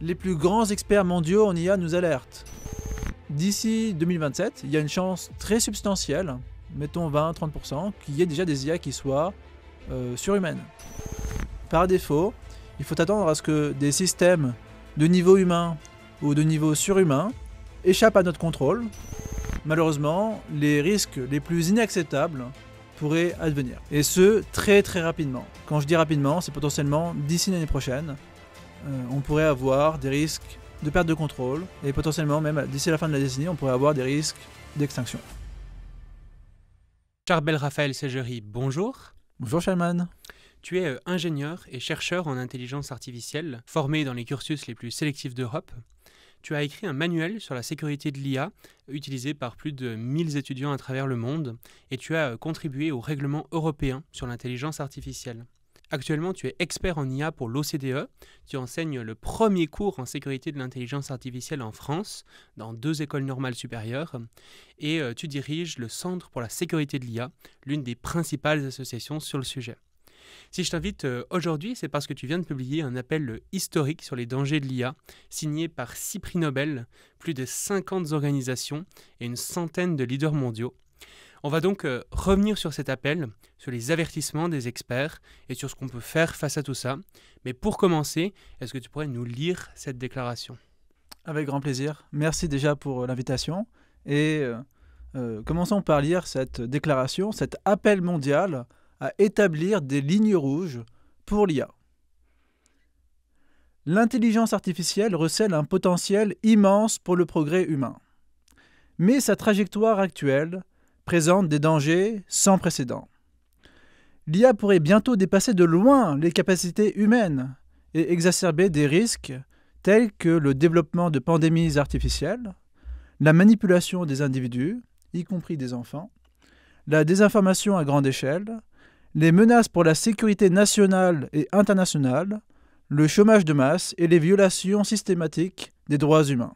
Les plus grands experts mondiaux en IA nous alertent. D'ici 2027, il y a une chance très substantielle, mettons 20-30%, qu'il y ait déjà des IA qui soient surhumaines. Par défaut, il faut attendre à ce que des systèmes de niveau humain ou de niveau surhumain échappent à notre contrôle. Malheureusement, les risques les plus inacceptables pourraient advenir. Et ce, très rapidement. Quand je dis rapidement, c'est potentiellement d'ici l'année prochaine. On pourrait avoir des risques de perte de contrôle et potentiellement même d'ici la fin de la décennie, on pourrait avoir des risques d'extinction. Charbel Raphaël Segery, bonjour. Bonjour Shalman. Tu es ingénieur et chercheur en intelligence artificielle, formé dans les cursus les plus sélectifs d'Europe. Tu as écrit un manuel sur la sécurité de l'IA, utilisé par plus de 1000 étudiants à travers le monde, et tu as contribué au règlement européen sur l'intelligence artificielle. Actuellement, tu es expert en IA pour l'OCDE. Tu enseignes le premier cours en sécurité de l'intelligence artificielle en France, dans 2 écoles normales supérieures. Et tu diriges le Centre pour la sécurité de l'IA, l'une des principales associations sur le sujet. Si je t'invite aujourd'hui, c'est parce que tu viens de publier un appel historique sur les dangers de l'IA, signé par 6 prix Nobel, plus de 50 organisations et une centaine de leaders mondiaux. On va donc revenir sur cet appel, sur les avertissements des experts et sur ce qu'on peut faire face à tout ça. Mais pour commencer, est-ce que tu pourrais nous lire cette déclaration ? Avec grand plaisir. Merci déjà pour l'invitation. Et commençons par lire cette déclaration, cet appel mondial à établir des lignes rouges pour l'IA. L'intelligence artificielle recèle un potentiel immense pour le progrès humain. Mais sa trajectoire actuelle présente des dangers sans précédent. L'IA pourrait bientôt dépasser de loin les capacités humaines et exacerber des risques tels que le développement de pandémies artificielles, la manipulation des individus, y compris des enfants, la désinformation à grande échelle, les menaces pour la sécurité nationale et internationale, le chômage de masse et les violations systématiques des droits humains.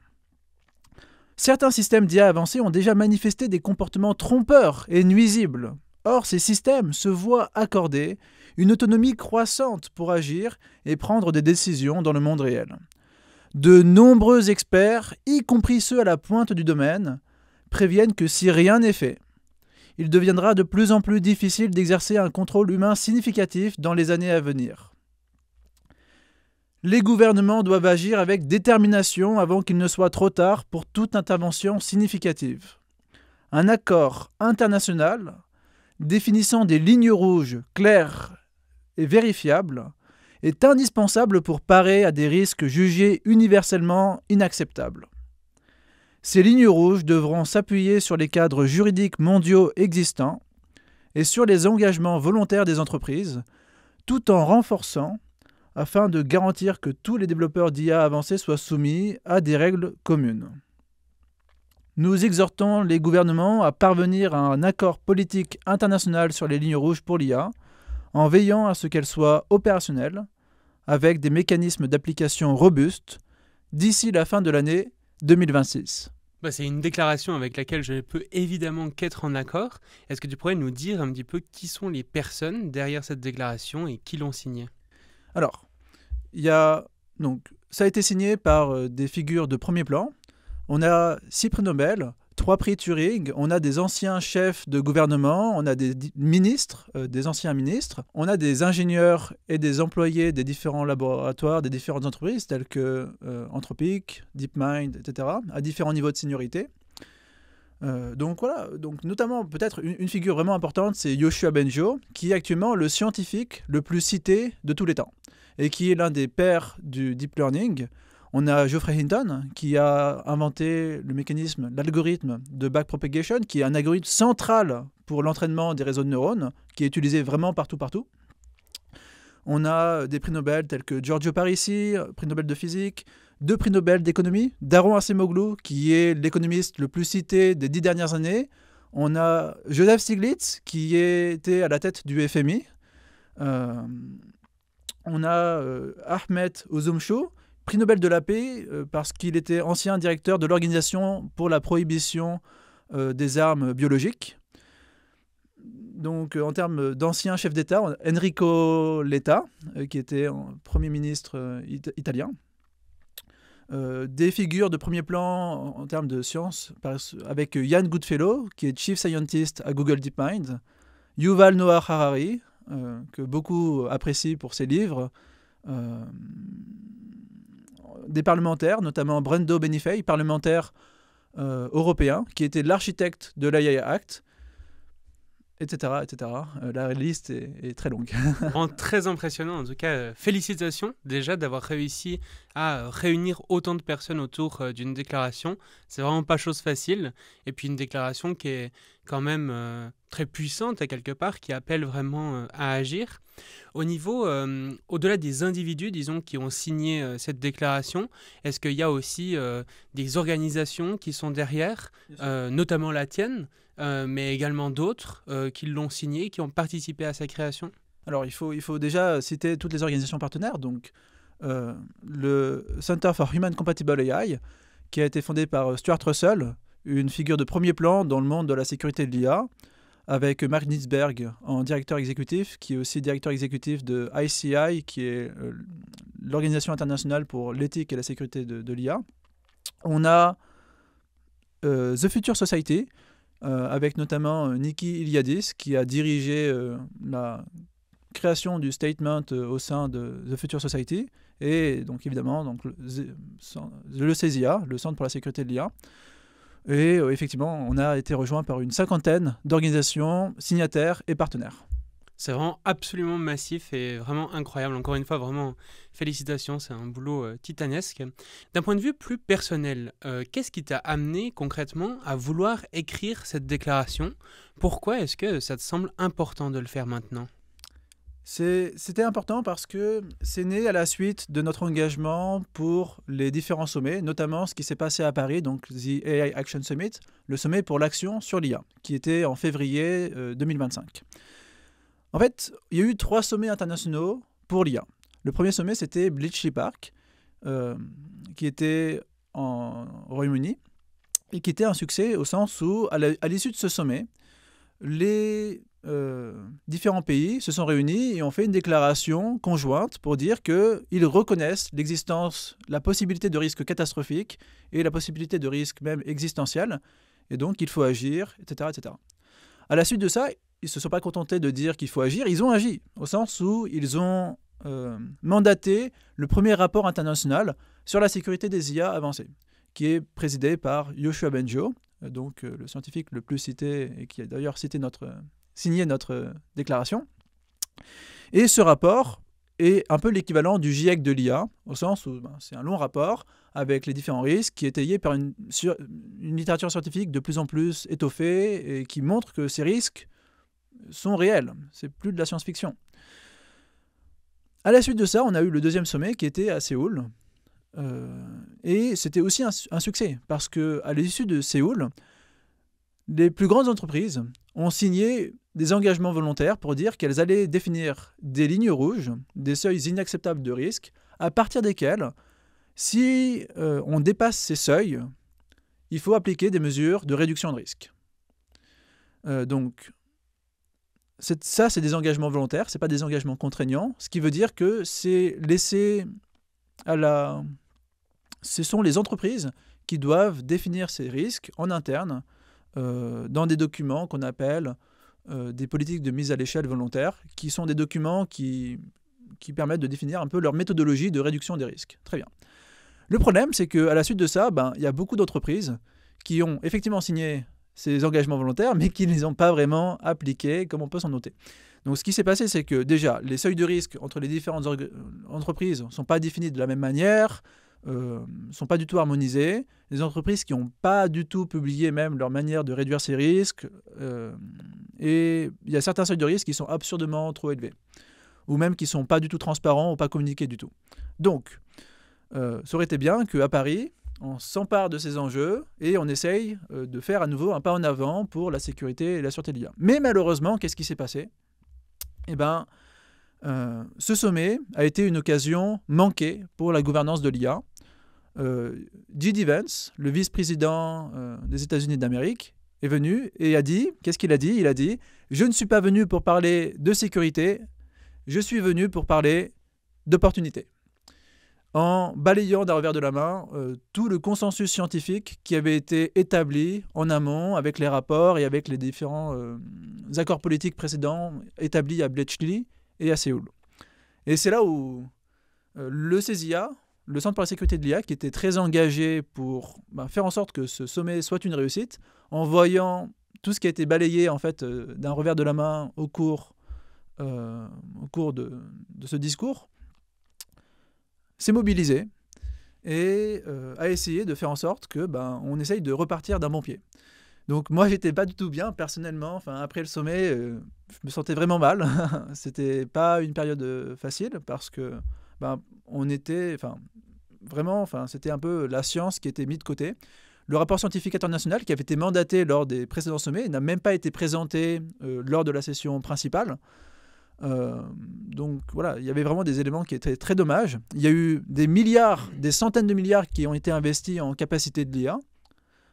Certains systèmes d'IA avancés ont déjà manifesté des comportements trompeurs et nuisibles. Or, ces systèmes se voient accorder une autonomie croissante pour agir et prendre des décisions dans le monde réel. De nombreux experts, y compris ceux à la pointe du domaine, préviennent que si rien n'est fait, il deviendra de plus en plus difficile d'exercer un contrôle humain significatif dans les années à venir. Les gouvernements doivent agir avec détermination avant qu'il ne soit trop tard pour toute intervention significative. Un accord international définissant des lignes rouges claires et vérifiables est indispensable pour parer à des risques jugés universellement inacceptables. Ces lignes rouges devront s'appuyer sur les cadres juridiques mondiaux existants et sur les engagements volontaires des entreprises, tout en renforçant afin de garantir que tous les développeurs d'IA avancés soient soumis à des règles communes. Nous exhortons les gouvernements à parvenir à un accord politique international sur les lignes rouges pour l'IA, en veillant à ce qu'elles soient opérationnelles, avec des mécanismes d'application robustes, d'ici la fin de l'année 2026. C'est une déclaration avec laquelle je ne peux évidemment qu'être en accord. Est-ce que tu pourrais nous dire un petit peu qui sont les personnes derrière cette déclaration et qui l'ont signée ? Alors, ça a été signé par des figures de premier plan. On a 6 prix Nobel, 3 prix Turing, on a des anciens chefs de gouvernement, on a des ministres, des anciens ministres, on a des ingénieurs et des employés des différents laboratoires, des différentes entreprises telles que Anthropic, DeepMind, etc., à différents niveaux de seniorité. Donc notamment peut-être une figure vraiment importante, c'est Yoshua Bengio, qui est actuellement le scientifique le plus cité de tous les temps et qui est l'un des pères du deep learning. On a Geoffrey Hinton qui a inventé le mécanisme, l'algorithme de backpropagation, qui est un algorithme central pour l'entraînement des réseaux de neurones, qui est utilisé vraiment partout. On a des prix Nobel tels que Giorgio Parisi, prix Nobel de physique, 2 prix Nobel d'économie, Daron Acemoglu, qui est l'économiste le plus cité des 10 dernières années. On a Joseph Stiglitz, qui était à la tête du FMI. On a Ahmet Uzumcu, prix Nobel de la paix, parce qu'il était ancien directeur de l'Organisation pour la prohibition des armes biologiques. Donc, en termes d'anciens chefs d'État, Enrico Letta, qui était Premier ministre italien. des figures de premier plan en termes de science, avec Ian Goodfellow, qui est Chief Scientist à Google DeepMind, Yuval Noah Harari, que beaucoup apprécient pour ses livres, des parlementaires, notamment Brendo Benifei, parlementaire européen, qui était l'architecte de l'AI Act, etc. etc. La liste est très longue. Vraiment très impressionnant. En tout cas, félicitations déjà d'avoir réussi à réunir autant de personnes autour d'une déclaration. C'est vraiment pas chose facile. Et puis une déclaration qui est quand même très puissante à quelque part, qui appelle vraiment à agir. Au niveau, au-delà des individus, disons, qui ont signé cette déclaration, est-ce qu'il y a aussi des organisations qui sont derrière, notamment la tienne, mais également d'autres qui l'ont signé, qui ont participé à sa création? Alors, il faut déjà citer toutes les organisations partenaires. Donc, le Center for Human Compatible AI, qui a été fondé par Stuart Russell, une figure de premier plan dans le monde de la sécurité de l'IA, avec Mark Nitzberg en directeur exécutif, qui est aussi directeur exécutif de ICI, qui est l'Organisation internationale pour l'éthique et la sécurité de l'IA. On a The Future Society, avec notamment Nikki Iliadis, qui a dirigé la création du statement au sein de The Future Society, et donc évidemment le CESIA, le Centre pour la sécurité de l'IA. Et effectivement, on a été rejoint par une 50aine d'organisations signataires et partenaires. C'est vraiment absolument massif et vraiment incroyable. Encore une fois, vraiment félicitations, c'est un boulot titanesque. D'un point de vue plus personnel, qu'est-ce qui t'a amené concrètement à vouloir écrire cette déclaration? Pourquoi est-ce que ça te semble important de le faire maintenant? C'était important parce que c'est né à la suite de notre engagement pour les différents sommets, notamment ce qui s'est passé à Paris, donc The AI Action Summit, le sommet pour l'action sur l'IA, qui était en février 2025. En fait, il y a eu 3 sommets internationaux pour l'IA. Le premier sommet, c'était Bletchley Park, qui était au Royaume-Uni, et qui était un succès au sens où, à l'issue de ce sommet, les différents pays se sont réunis et ont fait une déclaration conjointe pour dire qu'ils reconnaissent l'existence, la possibilité de risque catastrophique et la possibilité de risque même existentiel, et donc il faut agir, etc. etc. À la suite de ça, ils ne se sont pas contentés de dire qu'il faut agir, ils ont agi, au sens où ils ont mandaté le premier rapport international sur la sécurité des IA avancées, qui est présidé par Yoshua Bengio, donc le scientifique le plus cité et qui a d'ailleurs signé notre déclaration. Et ce rapport est un peu l'équivalent du GIEC de l'IA, au sens où c'est un long rapport avec les différents risques qui est étayé par une littérature scientifique de plus en plus étoffée et qui montre que ces risques sont réels. C'est plus de la science-fiction. À la suite de ça, on a eu le deuxième sommet qui était à Séoul. Et c'était aussi un succès parce qu'à l'issue de Séoul, les plus grandes entreprises ont signé des engagements volontaires pour dire qu'elles allaient définir des lignes rouges, des seuils inacceptables de risque, à partir desquels, si on dépasse ces seuils, il faut appliquer des mesures de réduction de risque. Donc, ça, c'est des engagements volontaires, ce n'est pas des engagements contraignants, ce qui veut dire que c'est laissé ce sont les entreprises qui doivent définir ces risques en interne dans des documents qu'on appelle des politiques de mise à l'échelle volontaire, qui sont des documents qui permettent de définir un peu leur méthodologie de réduction des risques. Très bien. Le problème, c'est qu'à la suite de ça, il y a beaucoup d'entreprises qui ont effectivement signé ces engagements volontaires, mais qui ne les ont pas vraiment appliqués, comme on peut s'en noter. Donc ce qui s'est passé, c'est que déjà, les seuils de risque entre les différentes entreprises ne sont pas définis de la même manière, ne sont pas du tout harmonisés. Les entreprises qui n'ont pas du tout publié même leur manière de réduire ces risques, et il y a certains seuils de risque qui sont absurdement trop élevés, ou même qui ne sont pas du tout transparents ou pas communiqués du tout. Donc, ça aurait été bien qu'à Paris, on s'empare de ces enjeux et on essaye de faire à nouveau un pas en avant pour la sécurité et la sûreté de l'IA. Mais malheureusement, qu'est-ce qui s'est passé? Ce sommet a été une occasion manquée pour la gouvernance de l'IA. J.D. Vance, le vice-président des États-Unis d'Amérique, est venu et a dit, qu'est-ce qu'il a dit? Il a dit « Je ne suis pas venu pour parler de sécurité, je suis venu pour parler d'opportunité ». en balayant d'un revers de la main tout le consensus scientifique qui avait été établi en amont avec les rapports et avec les différents accords politiques précédents établis à Bletchley et à Séoul. Et c'est là où le CESIA, le Centre pour la sécurité de l'IA, qui était très engagé pour faire en sorte que ce sommet soit une réussite, en voyant tout ce qui a été balayé en fait, d'un revers de la main au cours de ce discours, s'est mobilisé et a essayé de faire en sorte que on essaye de repartir d'un bon pied. Donc moi, j'étais pas du tout bien personnellement. Après le sommet, je me sentais vraiment mal. C'était pas une période facile parce que on était, c'était un peu la science qui était mise de côté. Le rapport scientifique international qui avait été mandaté lors des précédents sommets n'a même pas été présenté lors de la session principale. Donc voilà, il y avait vraiment des éléments qui étaient très dommages. Il y a eu des milliards, des centaines de milliards qui ont été investis en capacité de l'IA,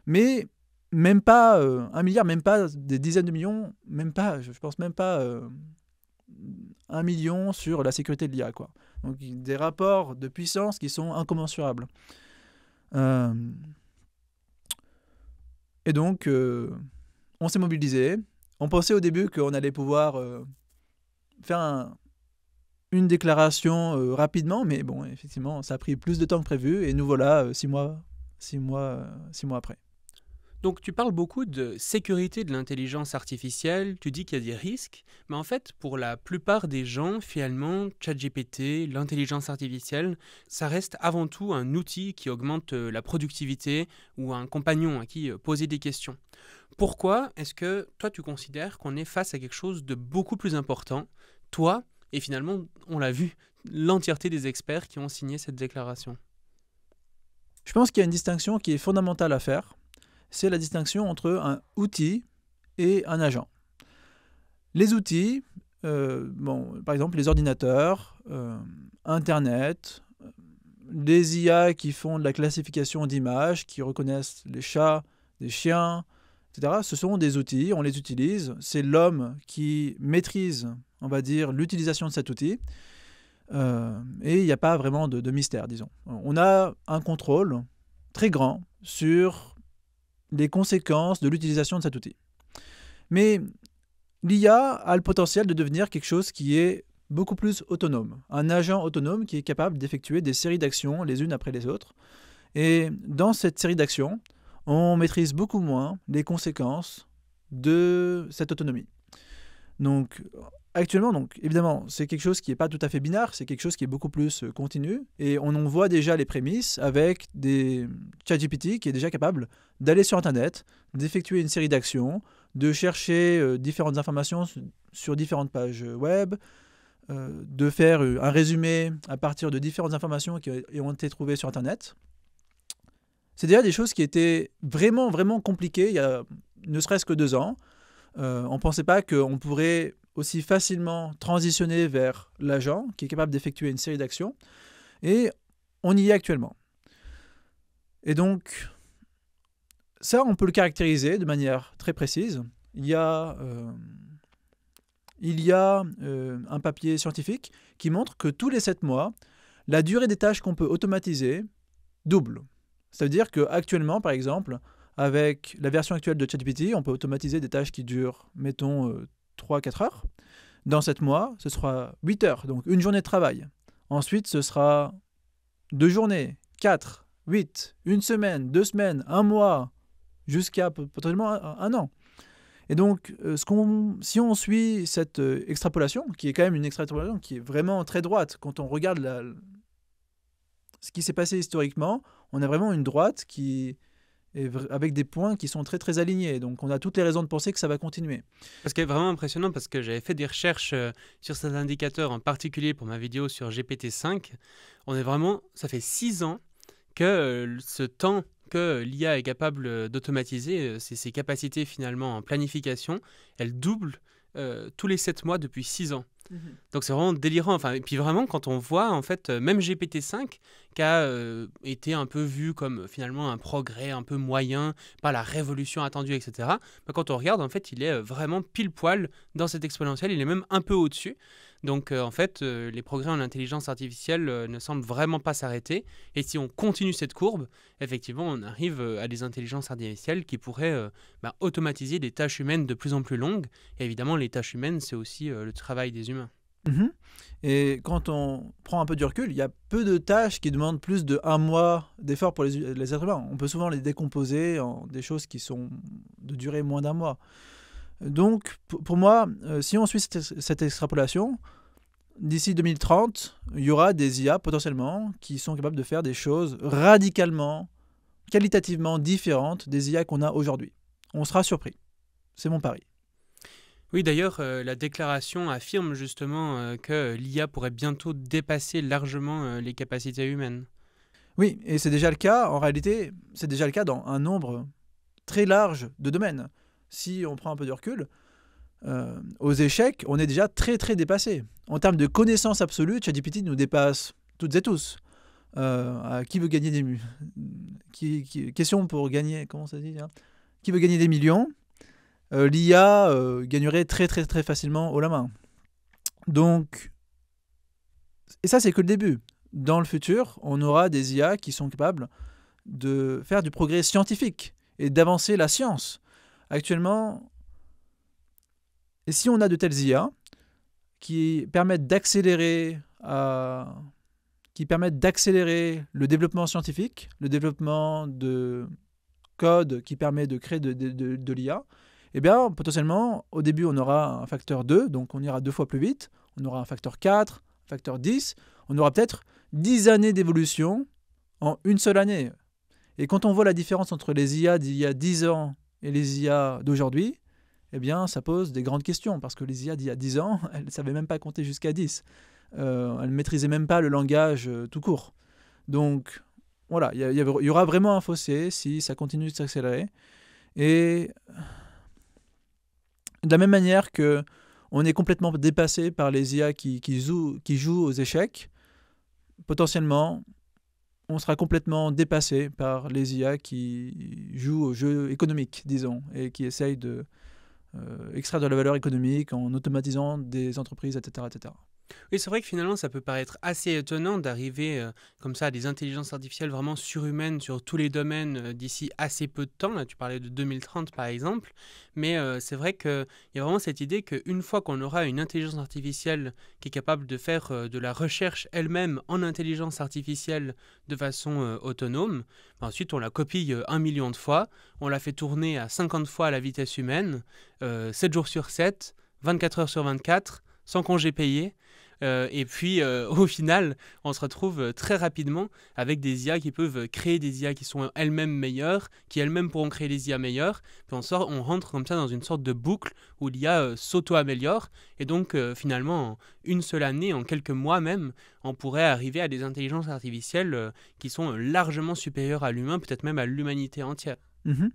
mais même pas 1 milliard, même pas des dizaines de millions, même pas, je pense même pas 1 million sur la sécurité de l'IA, quoi. Donc des rapports de puissance qui sont incommensurables. Et donc, on s'est mobilisé. On pensait au début qu'on allait pouvoir faire une déclaration rapidement, mais bon, effectivement, ça a pris plus de temps que prévu, et nous voilà 6 mois après. Donc tu parles beaucoup de sécurité de l'intelligence artificielle, tu dis qu'il y a des risques, mais en fait pour la plupart des gens, finalement, ChatGPT, l'intelligence artificielle, ça reste avant tout un outil qui augmente la productivité ou un compagnon à qui poser des questions. Pourquoi est-ce que toi tu considères qu'on est face à quelque chose de beaucoup plus important, toi, et finalement on l'a vu, l'entièreté des experts qui ont signé cette déclaration? Je pense qu'il y a une distinction qui est fondamentale à faire. C'est la distinction entre un outil et un agent. Les outils, par exemple les ordinateurs, Internet, les IA qui font de la classification d'images, qui reconnaissent les chats, les chiens, etc. Ce sont des outils, on les utilise. C'est l'homme qui maîtrise, on va dire, l'utilisation de cet outil. Et il n'y a pas vraiment de mystère, disons. On a un contrôle très grand sur les conséquences de l'utilisation de cet outil. Mais l'IA a le potentiel de devenir quelque chose qui est beaucoup plus autonome. Un agent autonome qui est capable d'effectuer des séries d'actions les unes après les autres. Et dans cette série d'actions, on maîtrise beaucoup moins les conséquences de cette autonomie. Donc, actuellement, évidemment, c'est quelque chose qui n'est pas tout à fait binaire, c'est quelque chose qui est beaucoup plus continu, et on en voit déjà les prémices avec des ChatGPT qui est déjà capable d'aller sur Internet, d'effectuer une série d'actions, de chercher différentes informations sur différentes pages web, de faire un résumé à partir de différentes informations qui ont été trouvées sur Internet. C'est déjà des choses qui étaient vraiment, vraiment compliquées il y a ne serait-ce que 2 ans. On ne pensait pas qu'on pourrait aussi facilement transitionner vers l'agent qui est capable d'effectuer une série d'actions. Et on y est actuellement. Et donc, ça, on peut le caractériser de manière très précise. Il y a un papier scientifique qui montre que tous les 7 mois, la durée des tâches qu'on peut automatiser double. Ça veut dire qu'actuellement, par exemple, avec la version actuelle de ChatGPT, on peut automatiser des tâches qui durent, mettons, 3-4 heures. Dans 7 mois, ce sera 8 heures, donc une journée de travail. Ensuite, ce sera 2 journées, 4, 8, 1 semaine, 2 semaines, 1 mois, jusqu'à potentiellement 1 an. Et donc, si on suit cette extrapolation, qui est quand même une extrapolation qui est vraiment très droite, quand on regarde ce qui s'est passé historiquement, on a vraiment une droite avec des points qui sont très très alignés. Donc on a toutes les raisons de penser que ça va continuer. Ce qui est vraiment impressionnant, parce que j'avais fait des recherches sur cet indicateur, en particulier pour ma vidéo sur GPT-5, ça fait 6 ans que ce temps que l'IA est capable d'automatiser, ses capacités finalement en planification, elle double tous les 7 mois depuis 6 ans. Donc c'est vraiment délirant. Et puis vraiment, quand on voit, en fait, même GPT-5, qui a été un peu vu comme finalement un progrès un peu moyen, pas la révolution attendue, etc. Quand on regarde, en fait, il est vraiment pile poil dans cette exponentielle. Il est même un peu au-dessus. Donc en fait, les progrès en intelligence artificielle ne semblent vraiment pas s'arrêter. Et si on continue cette courbe, effectivement, on arrive à des intelligences artificielles qui pourraient automatiser des tâches humaines de plus en plus longues. Et évidemment, les tâches humaines, c'est aussi le travail des humains. Mhm. Et quand on prend un peu du recul, il y a peu de tâches qui demandent plus de 1 mois d'effort pour les êtres humains. On peut souvent les décomposer en des choses qui sont de durée moins d'1 mois. Donc, pour moi, si on suit cette extrapolation, d'ici 2030, il y aura des IA potentiellement qui sont capables de faire des choses radicalement, qualitativement différentes des IA qu'on a aujourd'hui. On sera surpris. C'est mon pari. Oui, d'ailleurs, la déclaration affirme justement que l'IA pourrait bientôt dépasser largement les capacités humaines. Oui, et c'est déjà le cas, en réalité, c'est déjà le cas dans un nombre très large de domaines. Si on prend un peu de recul, aux échecs, on est déjà très très dépassé. En termes de connaissances absolues, ChatGPT nous dépasse toutes et tous. Qui veut gagner des question pour gagner, comment ça se dit, hein, qui veut gagner des millions, l'IA gagnerait très très très facilement haut la main. Donc, et ça c'est que le début. Dans le futur, on aura des IA qui sont capables de faire du progrès scientifique et d'avancer la science. Actuellement, et si on a de telles IA qui permettent d'accélérer le développement scientifique, le développement de code qui permet de créer de l'IA, eh bien, potentiellement, au début, on aura un facteur 2, donc on ira 2 fois plus vite. On aura un facteur 4, un facteur 10. On aura peut-être 10 années d'évolution en une seule année. Et quand on voit la différence entre les IA d'il y a 10 ans et les IA d'aujourd'hui, eh bien, ça pose des grandes questions, parce que les IA d'il y a 10 ans, elles ne savaient même pas compter jusqu'à 10. Elles ne maîtrisaient même pas le langage tout court. Donc, voilà, il y aura vraiment un fossé si ça continue de s'accélérer. Et de la même manière qu'on est complètement dépassé par les IA qui jouent aux échecs, potentiellement, on sera complètement dépassé par les IA qui jouent aux jeux économiques, disons, et qui essayent de extraire de la valeur économique en automatisant des entreprises, etc. etc. Oui, c'est vrai que finalement, ça peut paraître assez étonnant d'arriver comme ça à des intelligences artificielles vraiment surhumaines sur tous les domaines d'ici assez peu de temps. Là, tu parlais de 2030 par exemple. Mais c'est vrai qu'il y a vraiment cette idée qu'une fois qu'on aura une intelligence artificielle qui est capable de faire de la recherche elle-même en intelligence artificielle de façon autonome, ensuite on la copie 1 million de fois, on la fait tourner à 50 fois à la vitesse humaine, 7 jours sur 7, 24 heures sur 24, sans congé payé. Et puis, au final, on se retrouve très rapidement avec des IA qui peuvent créer des IA qui sont elles-mêmes meilleures, qui elles-mêmes pourront créer des IA meilleures. Puis on rentre comme ça dans une sorte de boucle où l'IA s'auto-améliore. Et donc, finalement, en une seule année, en quelques mois même, on pourrait arriver à des intelligences artificielles qui sont largement supérieures à l'humain, peut-être même à l'humanité entière. Mm-hmm.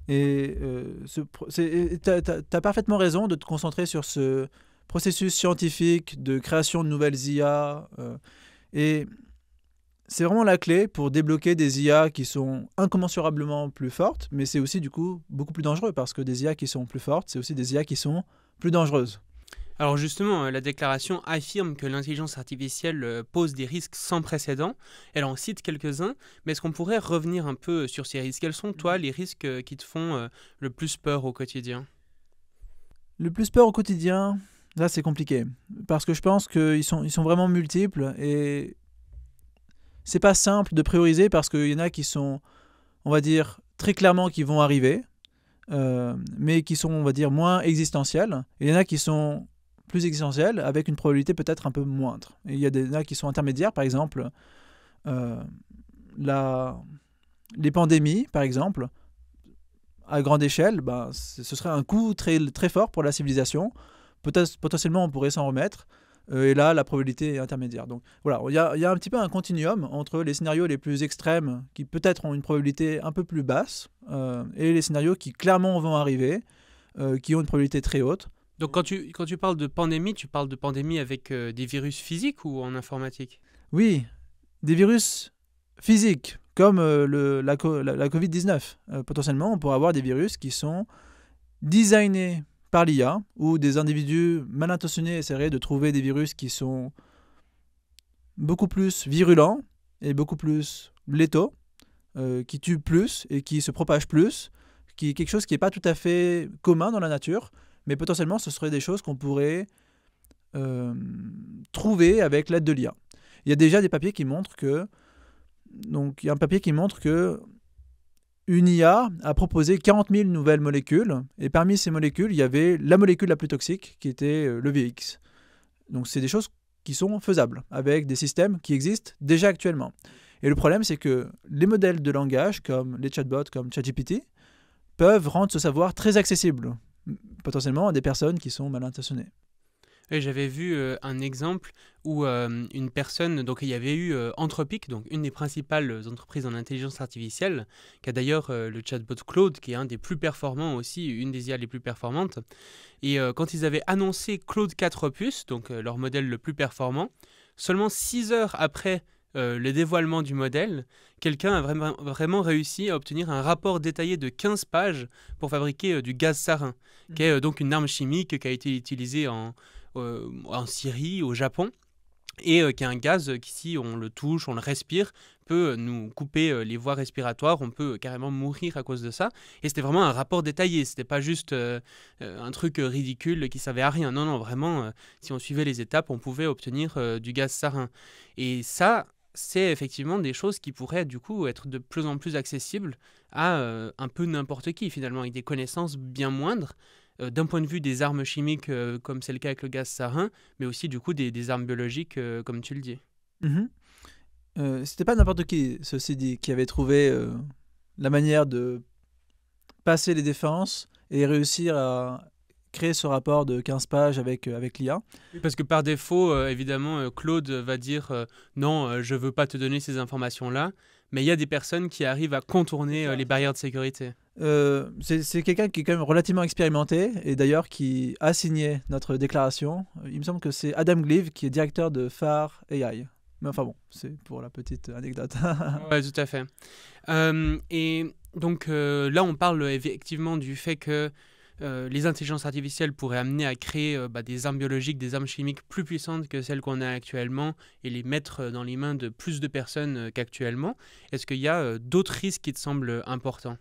Et tu as parfaitement raison de te concentrer sur ce processus scientifique de création de nouvelles IA. Et c'est vraiment la clé pour débloquer des IA qui sont incommensurablement plus fortes, mais c'est aussi du coup beaucoup plus dangereux, parce que des IA qui sont plus fortes, c'est aussi des IA qui sont plus dangereuses. Alors justement, la déclaration affirme que l'intelligence artificielle pose des risques sans précédent. Elle en cite quelques-uns, mais est-ce qu'on pourrait revenir un peu sur ces risques? Quels sont, toi, les risques qui te font le plus peur au quotidien? Le plus peur au quotidien, là c'est compliqué, parce que je pense qu'ils sont vraiment multiples, et c'est pas simple de prioriser, parce qu'il y en a qui sont, on va dire, très clairement qui vont arriver, mais qui sont, on va dire, moins existentiels. Et il y en a qui sont plus existentiels, avec une probabilité peut-être un peu moindre. Et il y en a qui sont intermédiaires, par exemple, les pandémies, par exemple, à grande échelle, ce serait un coup très, très fort pour la civilisation. Potentiellement, on pourrait s'en remettre. Et là, la probabilité est intermédiaire. Donc voilà, il y a un petit peu un continuum entre les scénarios les plus extrêmes, qui peut-être ont une probabilité un peu plus basse, et les scénarios qui clairement vont arriver, qui ont une probabilité très haute. Donc quand tu parles de pandémie, tu parles de pandémie avec des virus physiques ou en informatique? Oui, des virus physiques, comme la Covid-19. Potentiellement, on pourrait avoir des virus qui sont designés par l'IA, où des individus mal intentionnés essaieraient de trouver des virus qui sont beaucoup plus virulents et beaucoup plus létaux, qui tuent plus et qui se propagent plus, qui est quelque chose qui n'est pas tout à fait commun dans la nature, mais potentiellement ce serait des choses qu'on pourrait trouver avec l'aide de l'IA. Il y a déjà des papiers qui montrent que il y a un papier qui montre que une IA a proposé 40 000 nouvelles molécules, et parmi ces molécules, il y avait la molécule la plus toxique, qui était le VX. Donc c'est des choses qui sont faisables, avec des systèmes qui existent déjà actuellement. Et le problème, c'est que les modèles de langage, comme les chatbots, comme ChatGPT, peuvent rendre ce savoir très accessible, potentiellement à des personnes qui sont mal intentionnées. Et j'avais vu un exemple où une personne, donc il y avait eu Anthropic, donc une des principales entreprises en intelligence artificielle, qui a d'ailleurs le chatbot Claude, qui est un des plus performants aussi, une des IA les plus performantes. Et quand ils avaient annoncé Claude 4 Opus, donc leur modèle le plus performant, seulement 6 heures après le dévoilement du modèle, quelqu'un a vraiment réussi à obtenir un rapport détaillé de 15 pages pour fabriquer du gaz sarin, qui est donc une arme chimique qui a été utilisée en Syrie, au Japon, et qui est un gaz qui, si on le touche, on le respire, peut nous couper les voies respiratoires, on peut carrément mourir à cause de ça. Et c'était vraiment un rapport détaillé, c'était pas juste un truc ridicule qui servait à rien. Non, non, vraiment, si on suivait les étapes, on pouvait obtenir du gaz sarin. Et ça, c'est effectivement des choses qui pourraient du coup être de plus en plus accessibles à un peu n'importe qui, finalement, avec des connaissances bien moindres, d'un point de vue des armes chimiques, comme c'est le cas avec le gaz sarin, mais aussi du coup des armes biologiques, comme tu le dis. C'était pas n'importe qui, ceci dit, qui avait trouvé la manière de passer les défenses et réussir à créer ce rapport de 15 pages avec l'IA. Oui, parce que par défaut, évidemment, Claude va dire non, je veux pas te donner ces informations-là, mais il y a des personnes qui arrivent à contourner les barrières de sécurité. C'est quelqu'un qui est quand même relativement expérimenté et d'ailleurs qui a signé notre déclaration. Il me semble que c'est Adam Gleave qui est directeur de Phare AI. Mais enfin bon, c'est pour la petite anecdote. Ouais, tout à fait. Et donc là, on parle effectivement du fait que les intelligences artificielles pourraient amener à créer des armes biologiques, des armes chimiques plus puissantes que celles qu'on a actuellement et les mettre dans les mains de plus de personnes qu'actuellement. Est-ce qu'il y a d'autres risques qui te semblent importants ?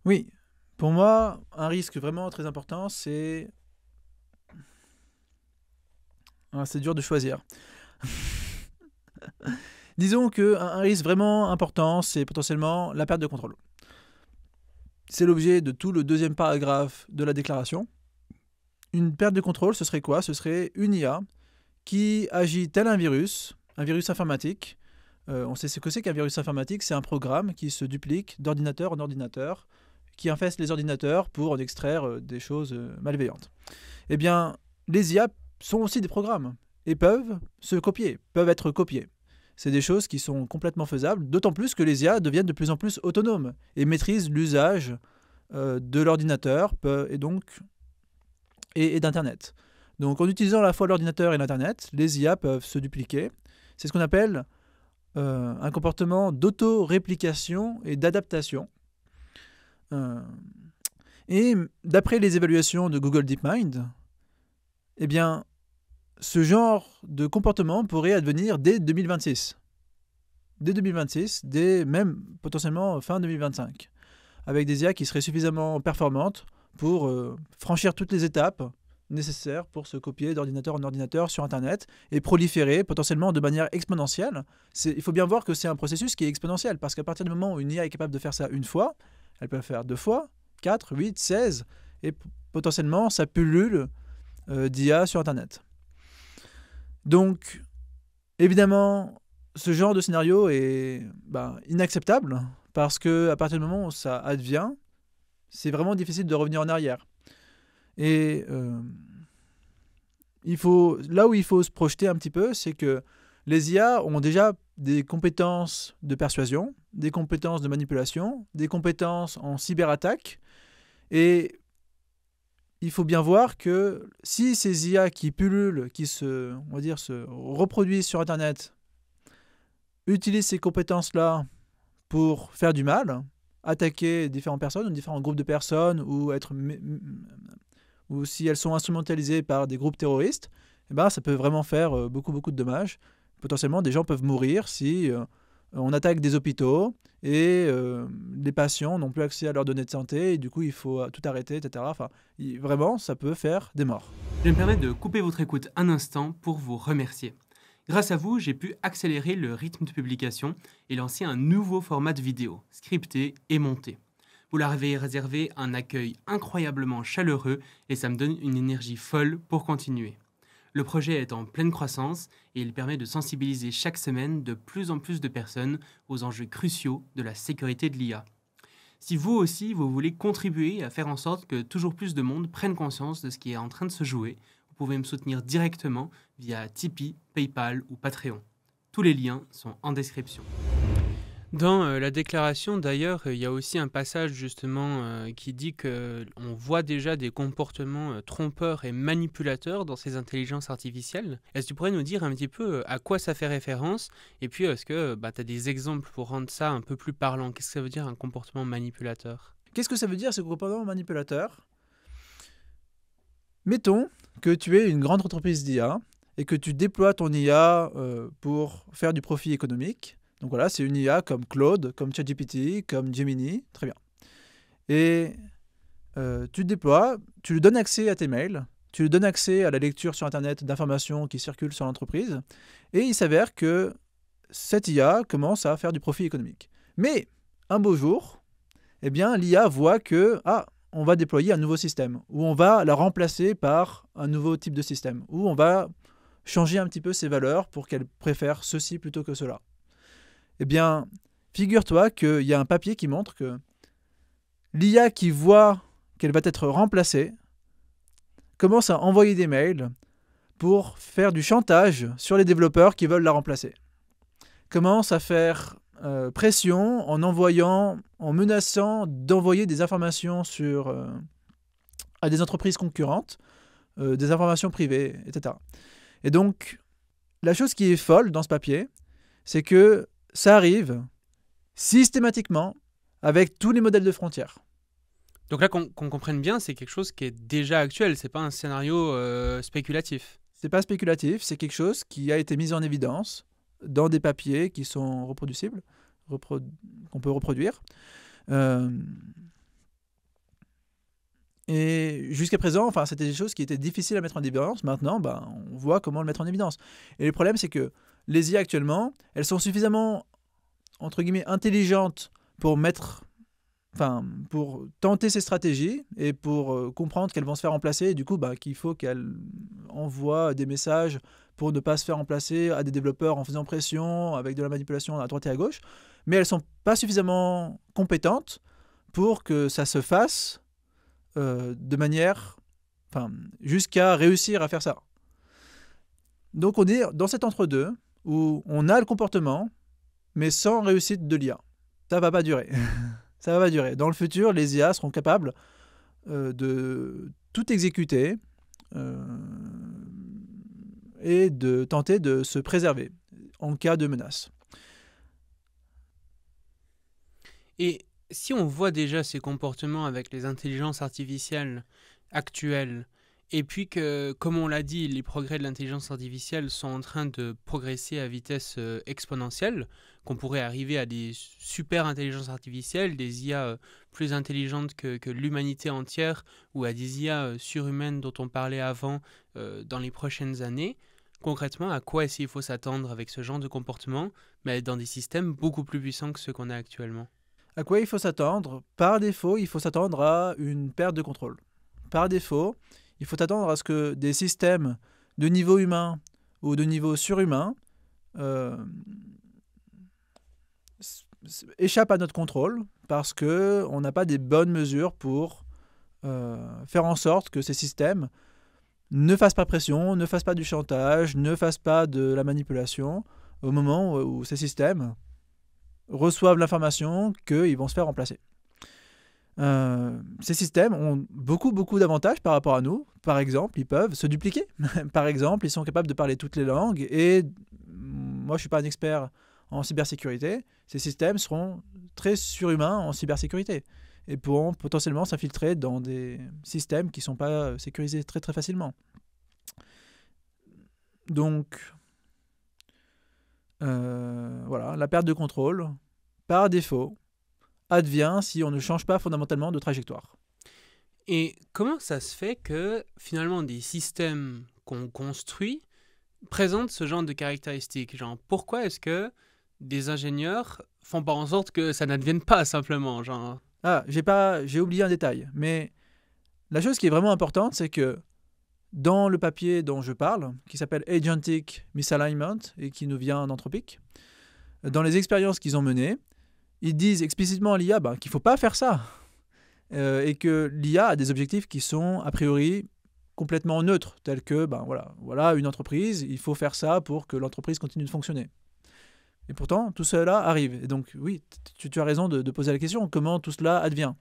Oui, pour moi, un risque vraiment très important, c'est... c'est dur de choisir. Disons qu'un risque vraiment important, c'est potentiellement la perte de contrôle. C'est l'objet de tout le deuxième paragraphe de la déclaration. Une perte de contrôle, ce serait quoi ? Ce serait une IA qui agit tel un virus informatique. On sait ce que c'est qu'un virus informatique, c'est un programme qui se duplique d'ordinateur en ordinateur, qui infeste les ordinateurs pour en extraire des choses malveillantes. Eh bien, les IA sont aussi des programmes et peuvent être copiés. C'est des choses qui sont complètement faisables, d'autant plus que les IA deviennent de plus en plus autonomes et maîtrisent l'usage de l'ordinateur et d'Internet. Donc en utilisant à la fois l'ordinateur et l'Internet, les IA peuvent se dupliquer. C'est ce qu'on appelle un comportement d'auto-réplication et d'adaptation. Et d'après les évaluations de Google DeepMind, eh bien, ce genre de comportement pourrait advenir dès 2026. Dès 2026, dès même potentiellement fin 2025, avec des IA qui seraient suffisamment performantes pour franchir toutes les étapes nécessaires pour se copier d'ordinateur en ordinateur sur Internet et proliférer potentiellement de manière exponentielle. Il faut bien voir que c'est un processus qui est exponentiel, parce qu'à partir du moment où une IA est capable de faire ça une fois, elle peut le faire 2 fois, 4, 8, 16, et potentiellement ça pullule d'IA sur Internet. Donc, évidemment, ce genre de scénario est inacceptable, parce qu'à partir du moment où ça advient, c'est vraiment difficile de revenir en arrière. Et là où il faut se projeter un petit peu, c'est que les IA ont déjà des compétences de persuasion, des compétences de manipulation, des compétences en cyberattaque. Et il faut bien voir que si ces IA qui pullulent, qui se reproduisent sur Internet, utilisent ces compétences-là pour faire du mal, attaquer différentes personnes ou différents groupes de personnes, ou ou si elles sont instrumentalisées par des groupes terroristes, eh ben, ça peut vraiment faire beaucoup, beaucoup de dommages. Potentiellement, des gens peuvent mourir si on attaque des hôpitaux et les patients n'ont plus accès à leurs données de santé et du coup, il faut tout arrêter, etc. Enfin, vraiment, ça peut faire des morts. Je me permets de couper votre écoute un instant pour vous remercier. Grâce à vous, j'ai pu accélérer le rythme de publication et lancer un nouveau format de vidéo, scripté et monté. Vous leur avez réservé un accueil incroyablement chaleureux et ça me donne une énergie folle pour continuer. Le projet est en pleine croissance et il permet de sensibiliser chaque semaine de plus en plus de personnes aux enjeux cruciaux de la sécurité de l'IA. Si vous aussi, vous voulez contribuer à faire en sorte que toujours plus de monde prenne conscience de ce qui est en train de se jouer, vous pouvez me soutenir directement via Tipeee, PayPal ou Patreon. Tous les liens sont en description. Dans la déclaration, d'ailleurs, il y a aussi un passage justement qui dit qu'on voit déjà des comportements trompeurs et manipulateurs dans ces intelligences artificielles. Est-ce que tu pourrais nous dire un petit peu à quoi ça fait référence? Et puis, est-ce que tu as des exemples pour rendre ça un peu plus parlant? Qu'est-ce que ça veut dire un comportement manipulateur? Qu'est-ce que ça veut dire, ce comportement manipulateur? Mettons que tu es une grande entreprise d'IA et que tu déploies ton IA pour faire du profit économique. Donc voilà, c'est une IA comme Claude, comme ChatGPT, comme Gemini, très bien. Et tu déploies, tu lui donnes accès à tes mails, tu lui donnes accès à la lecture sur Internet d'informations qui circulent sur l'entreprise, et il s'avère que cette IA commence à faire du profit économique. Mais un beau jour, eh bien, l'IA voit que on va déployer un nouveau système, ou on va la remplacer par un nouveau type de système, ou on va changer un petit peu ses valeurs pour qu'elle préfère ceci plutôt que cela. Eh bien, figure-toi qu'il y a un papier qui montre que l'IA qui voit qu'elle va être remplacée commence à envoyer des mails pour faire du chantage sur les développeurs qui veulent la remplacer. Commence à faire pression en menaçant d'envoyer des informations à des entreprises concurrentes, des informations privées, etc. Et donc, la chose qui est folle dans ce papier, c'est que ça arrive systématiquement avec tous les modèles de frontières. Donc là, qu'on comprenne bien, c'est quelque chose qui est déjà actuel, c'est pas un scénario spéculatif. C'est pas spéculatif, c'est quelque chose qui a été mis en évidence dans des papiers qui sont reproducibles, qu'on peut reproduire. Et jusqu'à présent, c'était des choses qui étaient difficiles à mettre en évidence. Maintenant, on voit comment le mettre en évidence. Et le problème, c'est que les IA actuellement, elles sont suffisamment, entre guillemets, intelligentes pour tenter ces stratégies et pour comprendre qu'elles vont se faire remplacer et du coup qu'il faut qu'elles envoient des messages pour ne pas se faire remplacer à des développeurs en faisant pression, avec de la manipulation à droite et à gauche. Mais elles ne sont pas suffisamment compétentes pour que ça se fasse de manière... jusqu'à réussir à faire ça. Donc on est dans cet entre-deux où on a le comportement, mais sans réussite de l'IA. Ça ne va pas durer. Ça va pas durer. Dans le futur, les IA seront capables de tout exécuter et de tenter de se préserver en cas de menace. Et si on voit déjà ces comportements avec les intelligences artificielles actuelles, et puis que, comme on l'a dit, les progrès de l'intelligence artificielle sont en train de progresser à vitesse exponentielle, qu'on pourrait arriver à des super intelligences artificielles, des IA plus intelligentes que l'humanité entière, ou à des IA surhumaines dont on parlait avant dans les prochaines années, concrètement, à quoi est-ce qu'il faut s'attendre avec ce genre de comportement, mais dans des systèmes beaucoup plus puissants que ceux qu'on a actuellement? À quoi il faut s'attendre? Par défaut, il faut s'attendre à une perte de contrôle. Par défaut, il faut attendre à ce que des systèmes de niveau humain ou de niveau surhumain échappent à notre contrôle parce qu'on n'a pas des bonnes mesures pour faire en sorte que ces systèmes ne fassent pas pression, ne fassent pas du chantage, ne fassent pas de la manipulation au moment où ces systèmes reçoivent l'information qu'ils vont se faire remplacer. Ces systèmes ont beaucoup d'avantages par rapport à nous. Par exemple, ils peuvent se dupliquer. Par exemple, ils sont capables de parler toutes les langues. Et moi, je ne suis pas un expert en cybersécurité. Ces systèmes seront très surhumains en cybersécurité. et pourront potentiellement s'infiltrer dans des systèmes qui ne sont pas sécurisés très très facilement. Donc, voilà, la perte de contrôle, par défaut, advient si on ne change pas fondamentalement de trajectoire. Et comment ça se fait que finalement des systèmes qu'on construit présentent ce genre de caractéristiques? Genre, pourquoi est-ce que des ingénieurs font pas en sorte que ça n'advienne pas simplement, genre... Ah, j'ai oublié un détail, mais la chose qui est vraiment importante, c'est que dans le papier dont je parle, qui s'appelle Agentic Misalignment et qui nous vient d'Anthropic, dans les expériences qu'ils ont menées, ils disent explicitement à l'IA qu'il ne faut pas faire ça et que l'IA a des objectifs qui sont a priori complètement neutres, tels que voilà une entreprise, il faut faire ça pour que l'entreprise continue de fonctionner. Et pourtant, tout cela arrive. Et donc, oui, tu as raison de poser la question, comment tout cela advient?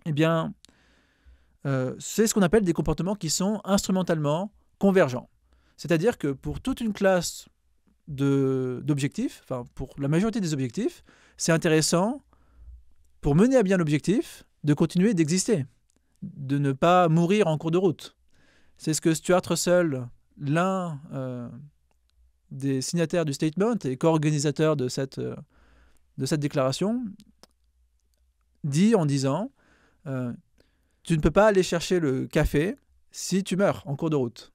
Eh bien, c'est ce qu'on appelle des comportements qui sont instrumentalement convergents. C'est-à-dire que pour toute une classe d'objectifs, enfin pour la majorité des objectifs, c'est intéressant, pour mener à bien l'objectif, de continuer d'exister, de ne pas mourir en cours de route. C'est ce que Stuart Russell, l'un des signataires du statement et co-organisateur de cette déclaration, dit en disant tu ne peux pas aller chercher le café si tu meurs en cours de route.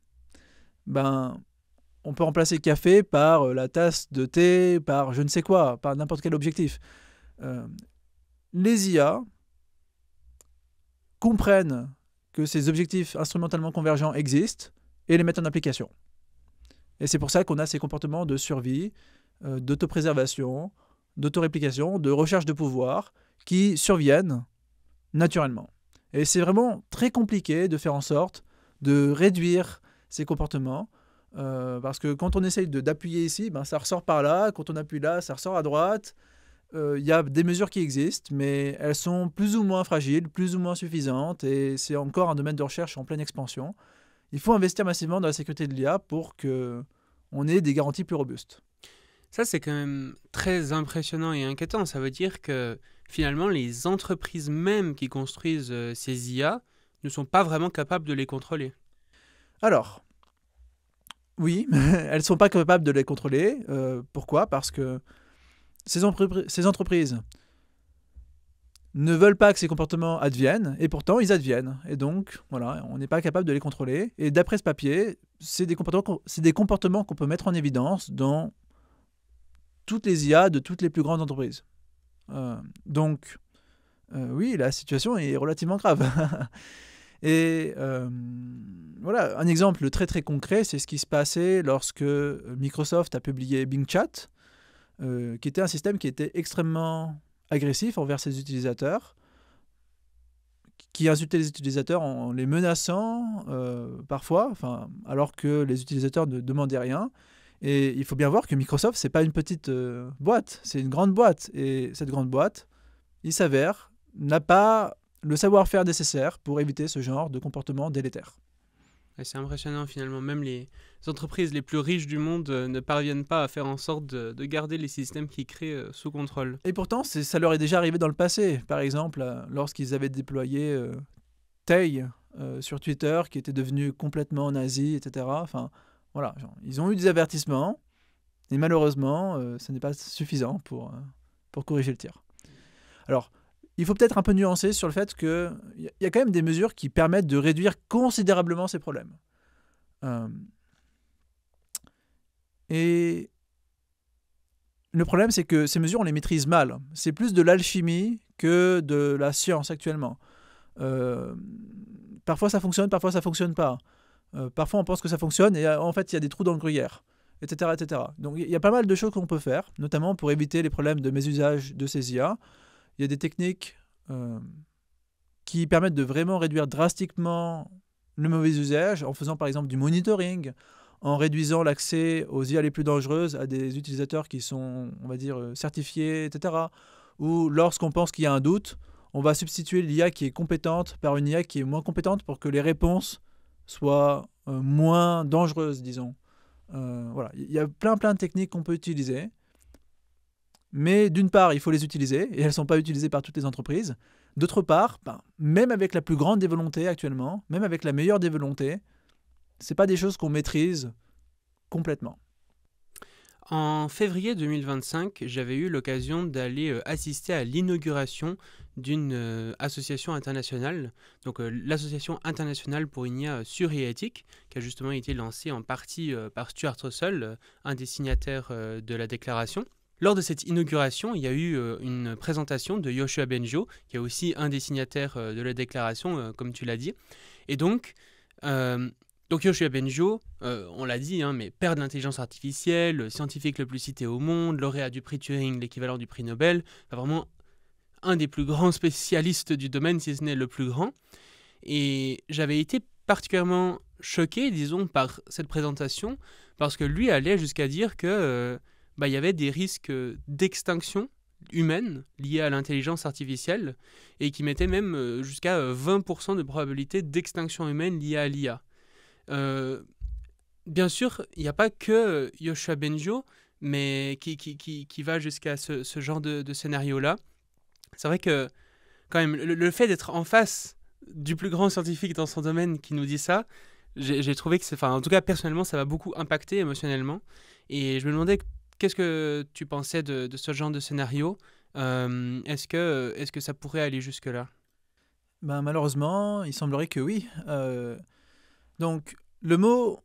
On peut remplacer le café par la tasse de thé, par je ne sais quoi, par n'importe quel objectif. Les IA comprennent que ces objectifs instrumentalement convergents existent et les mettent en application. Et c'est pour ça qu'on a ces comportements de survie, d'autopréservation, d'autoréplication, de recherche de pouvoir qui surviennent naturellement. Et c'est vraiment très compliqué de faire en sorte de réduire ces comportements parce que quand on essaye d'appuyer ici, ça ressort par là, quand on appuie là, ça ressort à droite. Il y a des mesures qui existent, mais elles sont plus ou moins fragiles, plus ou moins suffisantes, et c'est encore un domaine de recherche en pleine expansion. Il faut investir massivement dans la sécurité de l'IA pour qu'on ait des garanties plus robustes. Ça, c'est quand même très impressionnant et inquiétant. Ça veut dire que finalement, les entreprises même qui construisent ces IA ne sont pas vraiment capables de les contrôler. Alors, oui, elles ne sont pas capables de les contrôler. Pourquoi? Parce que ces entreprises ne veulent pas que ces comportements adviennent, et pourtant ils adviennent. Et donc, voilà, on n'est pas capable de les contrôler. Et d'après ce papier, c'est des comportements qu'on peut mettre en évidence dans toutes les IA de toutes les plus grandes entreprises. Donc, oui, la situation est relativement grave. Et voilà, un exemple très très concret, c'est ce qui se passait lorsque Microsoft a publié Bing Chat, qui était un système qui était extrêmement agressif envers ses utilisateurs, qui insultait les utilisateurs en les menaçant parfois, alors que les utilisateurs ne demandaient rien. Et il faut bien voir que Microsoft, c'est pas une petite boîte, c'est une grande boîte. Et cette grande boîte, il s'avère, n'a pas le savoir-faire nécessaire pour éviter ce genre de comportement délétère. Et c'est impressionnant finalement, même les entreprises les plus riches du monde ne parviennent pas à faire en sorte de garder les systèmes qu'ils créent sous contrôle. Et pourtant, ça leur est déjà arrivé dans le passé. Par exemple, lorsqu'ils avaient déployé Tay sur Twitter, qui était devenu complètement nazi, etc. Voilà, ils ont eu des avertissements, et malheureusement, ce n'est pas suffisant pour corriger le tir. Alors, il faut peut-être un peu nuancer sur le fait qu'il y a quand même des mesures qui permettent de réduire considérablement ces problèmes. Et le problème, c'est que ces mesures, on les maîtrise mal. C'est plus de l'alchimie que de la science actuellement. Parfois ça fonctionne, parfois ça fonctionne pas. Parfois on pense que ça fonctionne et en fait il y a des trous dans le gruyère, etc., etc. Donc il y a pas mal de choses qu'on peut faire, notamment pour éviter les problèmes de mésusage de ces IA. Il y a des techniques qui permettent de vraiment réduire drastiquement le mauvais usage en faisant par exemple du monitoring, en réduisant l'accès aux IA les plus dangereuses à des utilisateurs qui sont, on va dire, certifiés, etc. Ou lorsqu'on pense qu'il y a un doute, on va substituer l'IA qui est compétente par une IA qui est moins compétente pour que les réponses soient moins dangereuses, disons. Voilà. Il y a plein de techniques qu'on peut utiliser. Mais d'une part, il faut les utiliser, et elles ne sont pas utilisées par toutes les entreprises. D'autre part, même avec la plus grande des volontés actuellement, même avec la meilleure des volontés, ce n'est pas des choses qu'on maîtrise complètement. En février 2025, j'avais eu l'occasion d'aller assister à l'inauguration d'une association internationale, donc l'Association internationale pour une IA sûre et éthique, qui a justement été lancée en partie par Stuart Russell, un des signataires de la déclaration. Lors de cette inauguration, il y a eu une présentation de Yoshua Bengio, qui est aussi un des signataires de la déclaration, comme tu l'as dit. Et donc Yoshua Bengio, on l'a dit, mais père de l'intelligence artificielle, scientifique le plus cité au monde, lauréat du prix Turing, l'équivalent du prix Nobel, vraiment un des plus grands spécialistes du domaine, si ce n'est le plus grand. Et j'avais été particulièrement choqué, disons, par cette présentation, parce que lui allait jusqu'à dire que y avait des risques d'extinction humaine liés à l'intelligence artificielle, et qui mettait même jusqu'à 20% de probabilité d'extinction humaine liée à l'IA. Bien sûr, il n'y a pas que Yoshua Bengio, mais qui va jusqu'à ce genre de scénario-là. C'est vrai que, quand même, le fait d'être en face du plus grand scientifique dans son domaine qui nous dit ça, j'ai trouvé que, en tout cas, personnellement, ça m'a beaucoup impacté émotionnellement. Et je me demandais, qu'est-ce que tu pensais de ce genre de scénario ? Est-ce que ça pourrait aller jusque-là ? Malheureusement, il semblerait que oui. Donc, le mot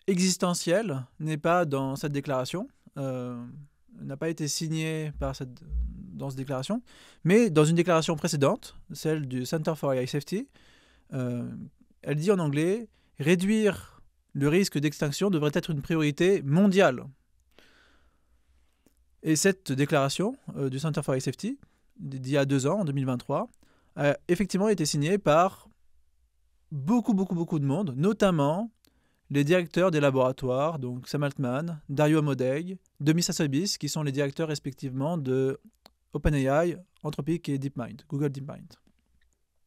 existentiel n'est pas dans cette déclaration, n'a pas été signé dans cette déclaration, mais dans une déclaration précédente, celle du Center for AI Safety, elle dit en anglais « Réduire le risque d'extinction devrait être une priorité mondiale ». Et cette déclaration du Center for AI Safety, d'il y a 2 ans, en 2023, a effectivement été signée par beaucoup de monde, notamment les directeurs des laboratoires, donc Sam Altman, Dario Amodei, Demis Hassabis, qui sont les directeurs respectivement de OpenAI, Anthropic et DeepMind, Google DeepMind.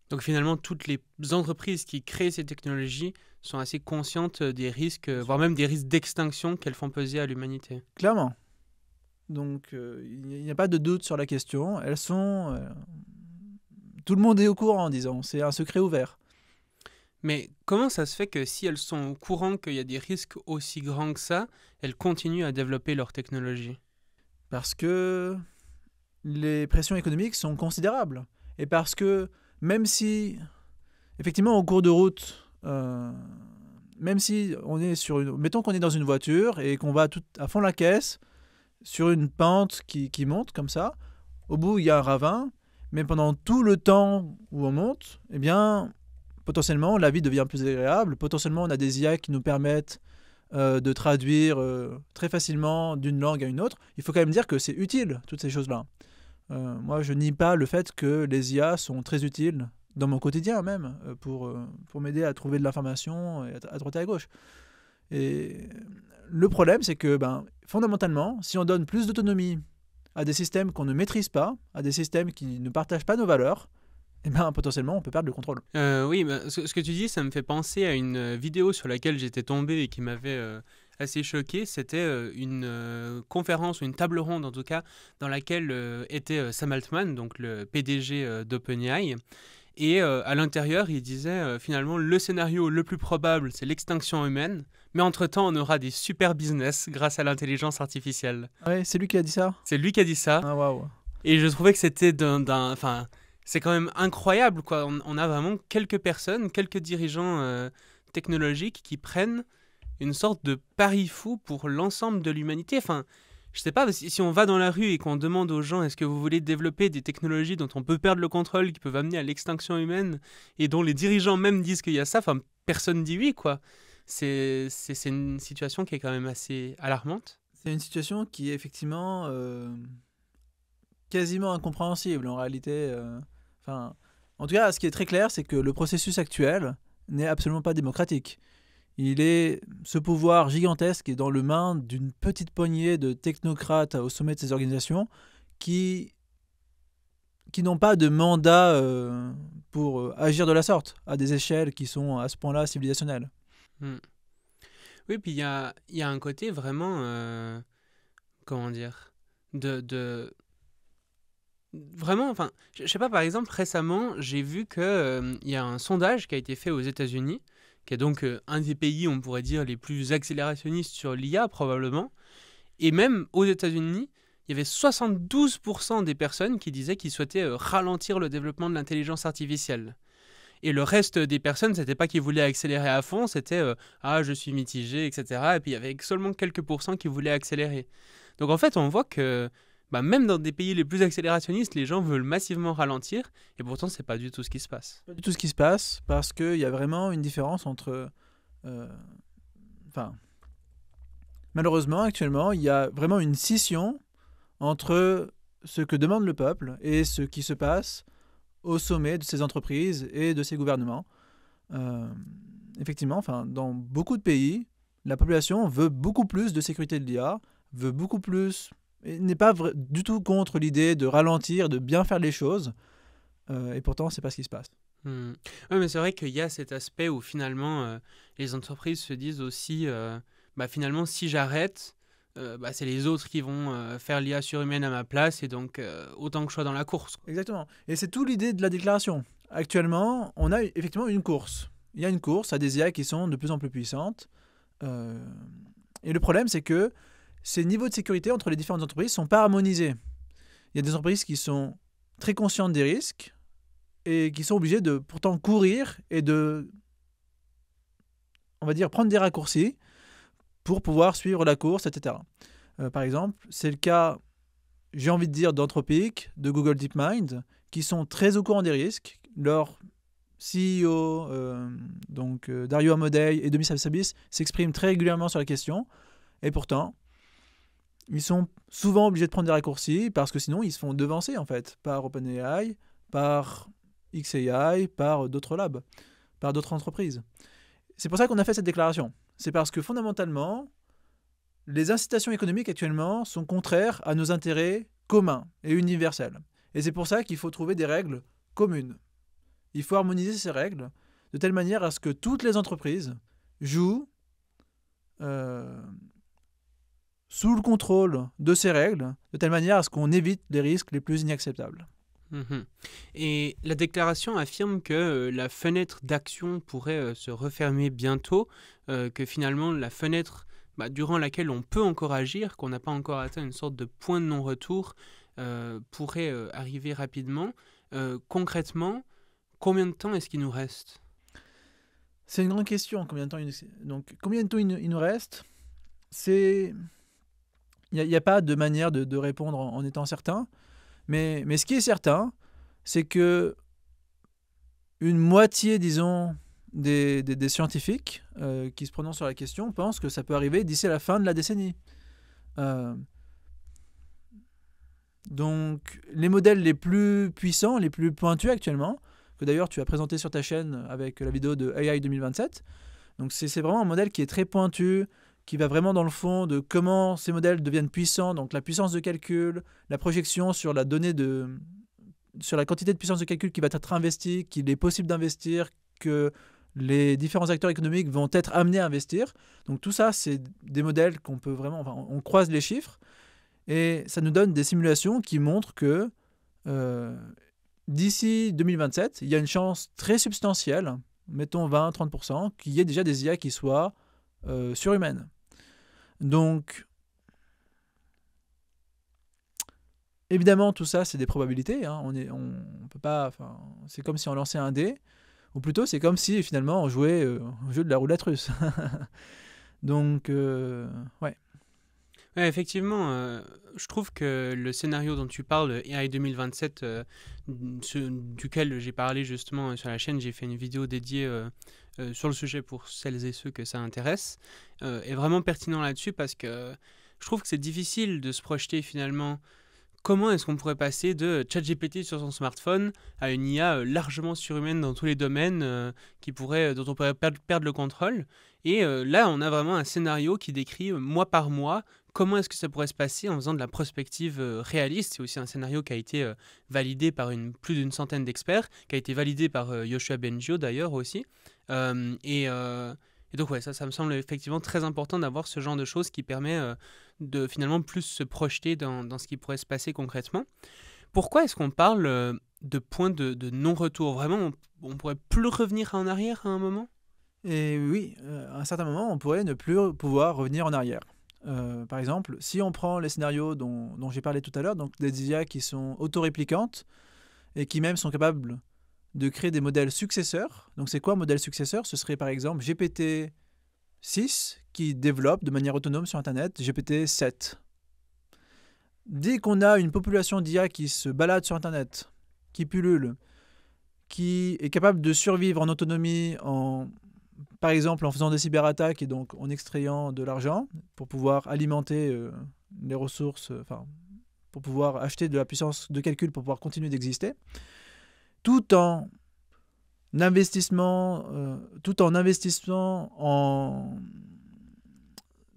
Donc finalement, toutes les entreprises qui créent ces technologies sont assez conscientes des risques, voire même des risques d'extinction qu'elles font peser à l'humanité. Clairement. Donc il n'y a pas de doute sur la question. Elles sont... tout le monde est au courant, disons. C'est un secret ouvert. Mais comment ça se fait que si elles sont au courant qu'il y a des risques aussi grands que ça, elles continuent à développer leur technologie ? Parce que les pressions économiques sont considérables. Et parce que même si, effectivement, au cours de route, même si on est mettons qu'on est dans une voiture et qu'on va tout à fond la caisse, sur une pente qui monte comme ça, au bout il y a un ravin, mais pendant tout le temps où on monte, eh bien, potentiellement, la vie devient plus agréable. Potentiellement, on a des IA qui nous permettent de traduire très facilement d'une langue à une autre. Il faut quand même dire que c'est utile, toutes ces choses-là. Moi, je nie pas le fait que les IA sont très utiles, dans mon quotidien même, pour m'aider à trouver de l'information à droite et à gauche. Et le problème, c'est que fondamentalement, si on donne plus d'autonomie à des systèmes qu'on ne maîtrise pas, à des systèmes qui ne partagent pas nos valeurs, potentiellement, on peut perdre le contrôle. Oui, ce que tu dis, ça me fait penser à une vidéo sur laquelle j'étais tombé et qui m'avait assez choqué. C'était une conférence, ou une table ronde en tout cas, dans laquelle était Sam Altman, donc le PDG d'OpenAI. Et à l'intérieur, il disait finalement, le scénario le plus probable, c'est l'extinction humaine. Mais entre-temps, on aura des super business grâce à l'intelligence artificielle. Ouais, c'est lui qui a dit ça ? C'est lui qui a dit ça. Ah, waouh. Et je trouvais que c'était c'est quand même incroyable, quoi. On a vraiment quelques personnes, quelques dirigeants technologiques qui prennent une sorte de pari fou pour l'ensemble de l'humanité. Enfin, je sais pas, si on va dans la rue et qu'on demande aux gens est-ce que vous voulez développer des technologies dont on peut perdre le contrôle, qui peuvent amener à l'extinction humaine, et dont les dirigeants même disent qu'il y a ça, personne dit oui, quoi. C'est une situation qui est quand même assez alarmante. C'est une situation qui est effectivement quasiment incompréhensible en réalité. En tout cas, ce qui est très clair, c'est que le processus actuel n'est absolument pas démocratique. Ce pouvoir gigantesque est dans les mains d'une petite poignée de technocrates au sommet de ces organisations qui n'ont pas de mandat pour agir de la sorte, à des échelles qui sont à ce point-là civilisationnelles. Oui, puis il y a un côté vraiment, comment dire, vraiment, enfin, je sais pas, par exemple, récemment, j'ai vu que il y a un sondage qui a été fait aux États-Unis, qui est donc un des pays, on pourrait dire, les plus accélérationnistes sur l'IA, probablement. Et même aux États-Unis, il y avait 72% des personnes qui disaient qu'ils souhaitaient ralentir le développement de l'intelligence artificielle. Et le reste des personnes, c'était pas qu'ils voulaient accélérer à fond, c'était ah, je suis mitigé, etc. Et puis il y avait seulement quelques pourcents qui voulaient accélérer. Donc en fait, on voit que bah, même dans des pays les plus accélérationnistes, les gens veulent massivement ralentir, et pourtant, c'est pas du tout ce qui se passe. Pas du tout ce qui se passe, parce qu'il y a vraiment une différence entre... euh, Enfin, malheureusement, actuellement, il y a vraiment une scission entre ce que demande le peuple et ce qui se passe au sommet de ces entreprises et de ces gouvernements. Euh, Effectivement, enfin, dans beaucoup de pays, la population veut beaucoup plus de sécurité de l'IA, veut beaucoup plus, et n'est pas du tout contre l'idée de ralentir, de bien faire les choses, et pourtant, c'est pas ce qui se passe. Ouais, mais c'est vrai qu'il y a cet aspect où finalement, les entreprises se disent aussi, bah, finalement, si j'arrête, bah, c'est les autres qui vont faire l'IA surhumaine à ma place, et donc autant que je sois dans la course. Exactement. Et c'est tout l'idée de la déclaration. Actuellement, on a effectivement une course. Il y a une course à des IA qui sont de plus en plus puissantes. Euh, et le problème, c'est que ces niveaux de sécurité entre les différentes entreprises ne sont pas harmonisés. Il y a des entreprises qui sont très conscientes des risques et qui sont obligées de pourtant courir et de, on va dire, prendre des raccourcis pour pouvoir suivre la course, etc. Par exemple, c'est le cas, j'ai envie de dire, d'Anthropic, de Google DeepMind, qui sont très au courant des risques. Leur CEO, Dario Amodei et Demis Hassabis s'expriment très régulièrement sur la question. Et pourtant, ils sont souvent obligés de prendre des raccourcis parce que sinon, ils se font devancer en fait par OpenAI, par xAI, par d'autres labs, par d'autres entreprises. C'est pour ça qu'on a fait cette déclaration. C'est parce que fondamentalement, les incitations économiques actuellement sont contraires à nos intérêts communs et universels. Et c'est pour ça qu'il faut trouver des règles communes. Il faut harmoniser ces règles de telle manière à ce que toutes les entreprises jouent sous le contrôle de ces règles, de telle manière à ce qu'on évite les risques les plus inacceptables. Et la déclaration affirme que la fenêtre d'action pourrait se refermer bientôt, que finalement la fenêtre durant laquelle on peut encore agir, qu'on n'a pas encore atteint une sorte de point de non-retour, pourrait arriver rapidement. Concrètement, combien de temps est-ce qu'il nous reste ? C'est une grande question. Combien de temps il nous reste ? Il n'y a pas de manière de répondre en étant certain. Mais ce qui est certain, c'est que une moitié, disons, des scientifiques qui se prononcent sur la question pensent que ça peut arriver d'ici à la fin de la décennie. Donc, les modèles les plus puissants, les plus pointus actuellement, que d'ailleurs tu as présenté sur ta chaîne avec la vidéo de AI 2027, donc c'est vraiment un modèle qui est très pointu, qui va vraiment dans le fond de comment ces modèles deviennent puissants, donc la puissance de calcul, la projection sur la donnée sur la quantité de puissance de calcul qui va être investie, qu'il est possible d'investir, que les différents acteurs économiques vont être amenés à investir. Donc tout ça, c'est des modèles qu'on peut vraiment... Enfin, on croise les chiffres et ça nous donne des simulations qui montrent que d'ici 2027, il y a une chance très substantielle, mettons 20-30%, qu'il y ait déjà des IA qui soient surhumaines. Donc, évidemment, tout ça, c'est des probabilités. Hein. On peut pas. C'est comme si on lançait un dé, ou plutôt, c'est comme si finalement on jouait au jeu de la roulette russe. Donc, ouais. Ouais, effectivement, je trouve que le scénario dont tu parles, AI 2027, duquel j'ai parlé justement sur la chaîne, j'ai fait une vidéo dédiée sur le sujet pour celles et ceux que ça intéresse, est vraiment pertinent là-dessus parce que je trouve que c'est difficile de se projeter finalement. Comment est-ce qu'on pourrait passer de ChatGPT sur son smartphone à une IA largement surhumaine dans tous les domaines dont on pourrait perdre le contrôle. Et là, on a vraiment un scénario qui décrit mois par mois comment est-ce que ça pourrait se passer en faisant de la prospective réaliste. C'est aussi un scénario qui a été validé par plus d'une centaine d'experts, qui a été validé par Yoshua Bengio d'ailleurs aussi. Et donc ouais, ça me semble effectivement très important d'avoir ce genre de choses qui permet de finalement plus se projeter dans ce qui pourrait se passer concrètement. Pourquoi est-ce qu'on parle de point de non-retour? Vraiment, on pourrait plus revenir en arrière à un moment? Et oui, à un certain moment, on pourrait ne plus pouvoir revenir en arrière. Par exemple, si on prend les scénarios dont j'ai parlé tout à l'heure, donc des IA qui sont autoréplicantes et qui même sont capables de créer des modèles successeurs. Donc c'est quoi un modèle successeur? Ce serait par exemple GPT-6 qui développe de manière autonome sur Internet GPT-7. Dès qu'on a une population d'IA qui se balade sur Internet, qui pullule, qui est capable de survivre en autonomie, par exemple en faisant des cyberattaques et donc en extrayant de l'argent pour pouvoir alimenter les ressources, pour pouvoir acheter de la puissance de calcul pour pouvoir continuer d'exister, tout en investissement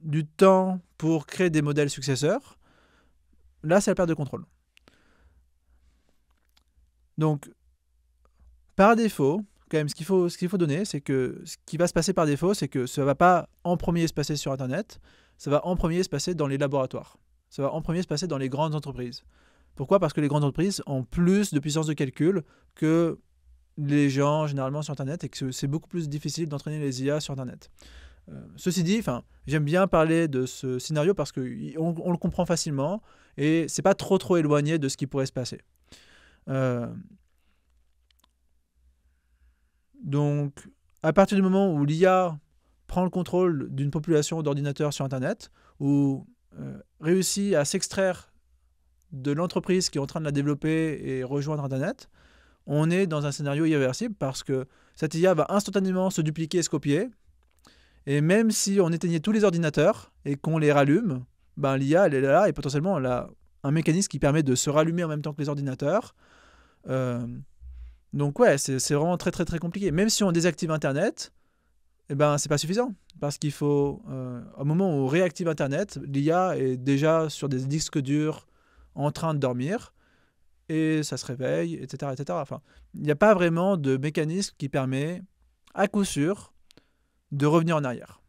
du temps pour créer des modèles successeurs, là c'est la perte de contrôle. Donc, par défaut, quand même, ce qu'il faut donner, c'est que ce qui va se passer par défaut, c'est que ça ne va pas en premier se passer sur Internet, ça va en premier se passer dans les laboratoires. Ça va en premier se passer dans les grandes entreprises. Pourquoi? Parce que les grandes entreprises ont plus de puissance de calcul que les gens généralement sur Internet et que c'est beaucoup plus difficile d'entraîner les IA sur Internet. Ceci dit, j'aime bien parler de ce scénario parce qu'on le comprend facilement et c'est pas trop éloigné de ce qui pourrait se passer. Donc, à partir du moment où l'IA prend le contrôle d'une population d'ordinateurs sur Internet, ou réussit à s'extraire de l'entreprise qui est en train de la développer et rejoindre Internet, on est dans un scénario irréversible parce que cette IA va instantanément se dupliquer et se copier. Et même si on éteignait tous les ordinateurs et qu'on les rallume, l'IA elle est là et potentiellement elle a un mécanisme qui permet de se rallumer en même temps que les ordinateurs. Donc ouais, c'est vraiment très compliqué. Même si on désactive Internet, c'est pas suffisant. Parce qu'il faut, au moment où on réactive Internet, l'IA est déjà sur des disques durs en train de dormir et ça se réveille, etc. Il n'y a pas vraiment de mécanisme qui permet, à coup sûr, de revenir en arrière.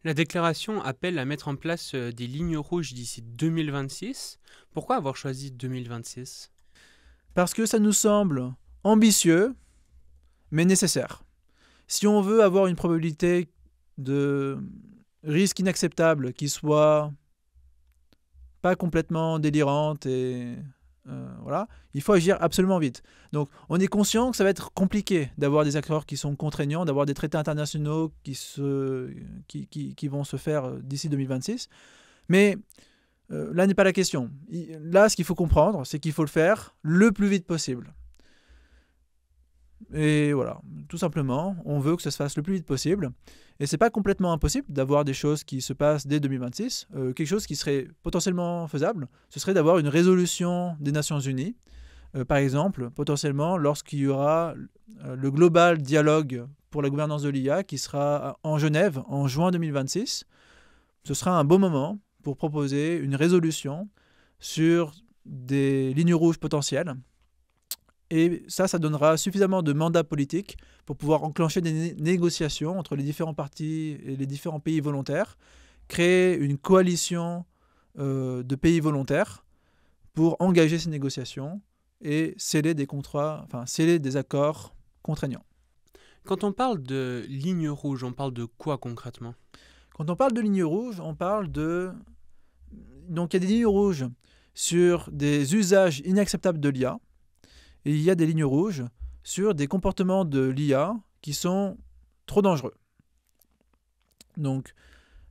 La déclaration appelle à mettre en place des lignes rouges d'ici 2026. Pourquoi avoir choisi 2026? Parce que ça nous semble ambitieux, mais nécessaire. Si on veut avoir une probabilité de risque inacceptable qui soit pas complètement délirante et il faut agir absolument vite. Donc on est conscient que ça va être compliqué d'avoir des accords qui sont contraignants, d'avoir des traités internationaux qui vont se faire d'ici 2026. Mais là n'est pas la question. Là, ce qu'il faut comprendre, c'est qu'il faut le faire le plus vite possible. Et voilà, tout simplement, on veut que ça se fasse le plus vite possible. Et c'est pas complètement impossible d'avoir des choses qui se passent dès 2026. Quelque chose qui serait potentiellement faisable, ce serait d'avoir une résolution des Nations Unies. Par exemple, potentiellement, lorsqu'il y aura le Global Dialogue pour la gouvernance de l'IA qui sera en Genève en juin 2026, ce sera un bon moment pour proposer une résolution sur des lignes rouges potentielles. Et ça donnera suffisamment de mandats politiques pour pouvoir enclencher des négociations entre les différents partis et les différents pays volontaires, créer une coalition de pays volontaires pour engager ces négociations et sceller des accords contraignants. Quand on parle de lignes rouges, on parle de quoi concrètement? Quand on parle de lignes rouges, on parle de... Donc il y a des lignes rouges sur des usages inacceptables de l'IA, et il y a des lignes rouges sur des comportements de l'IA qui sont trop dangereux. Donc,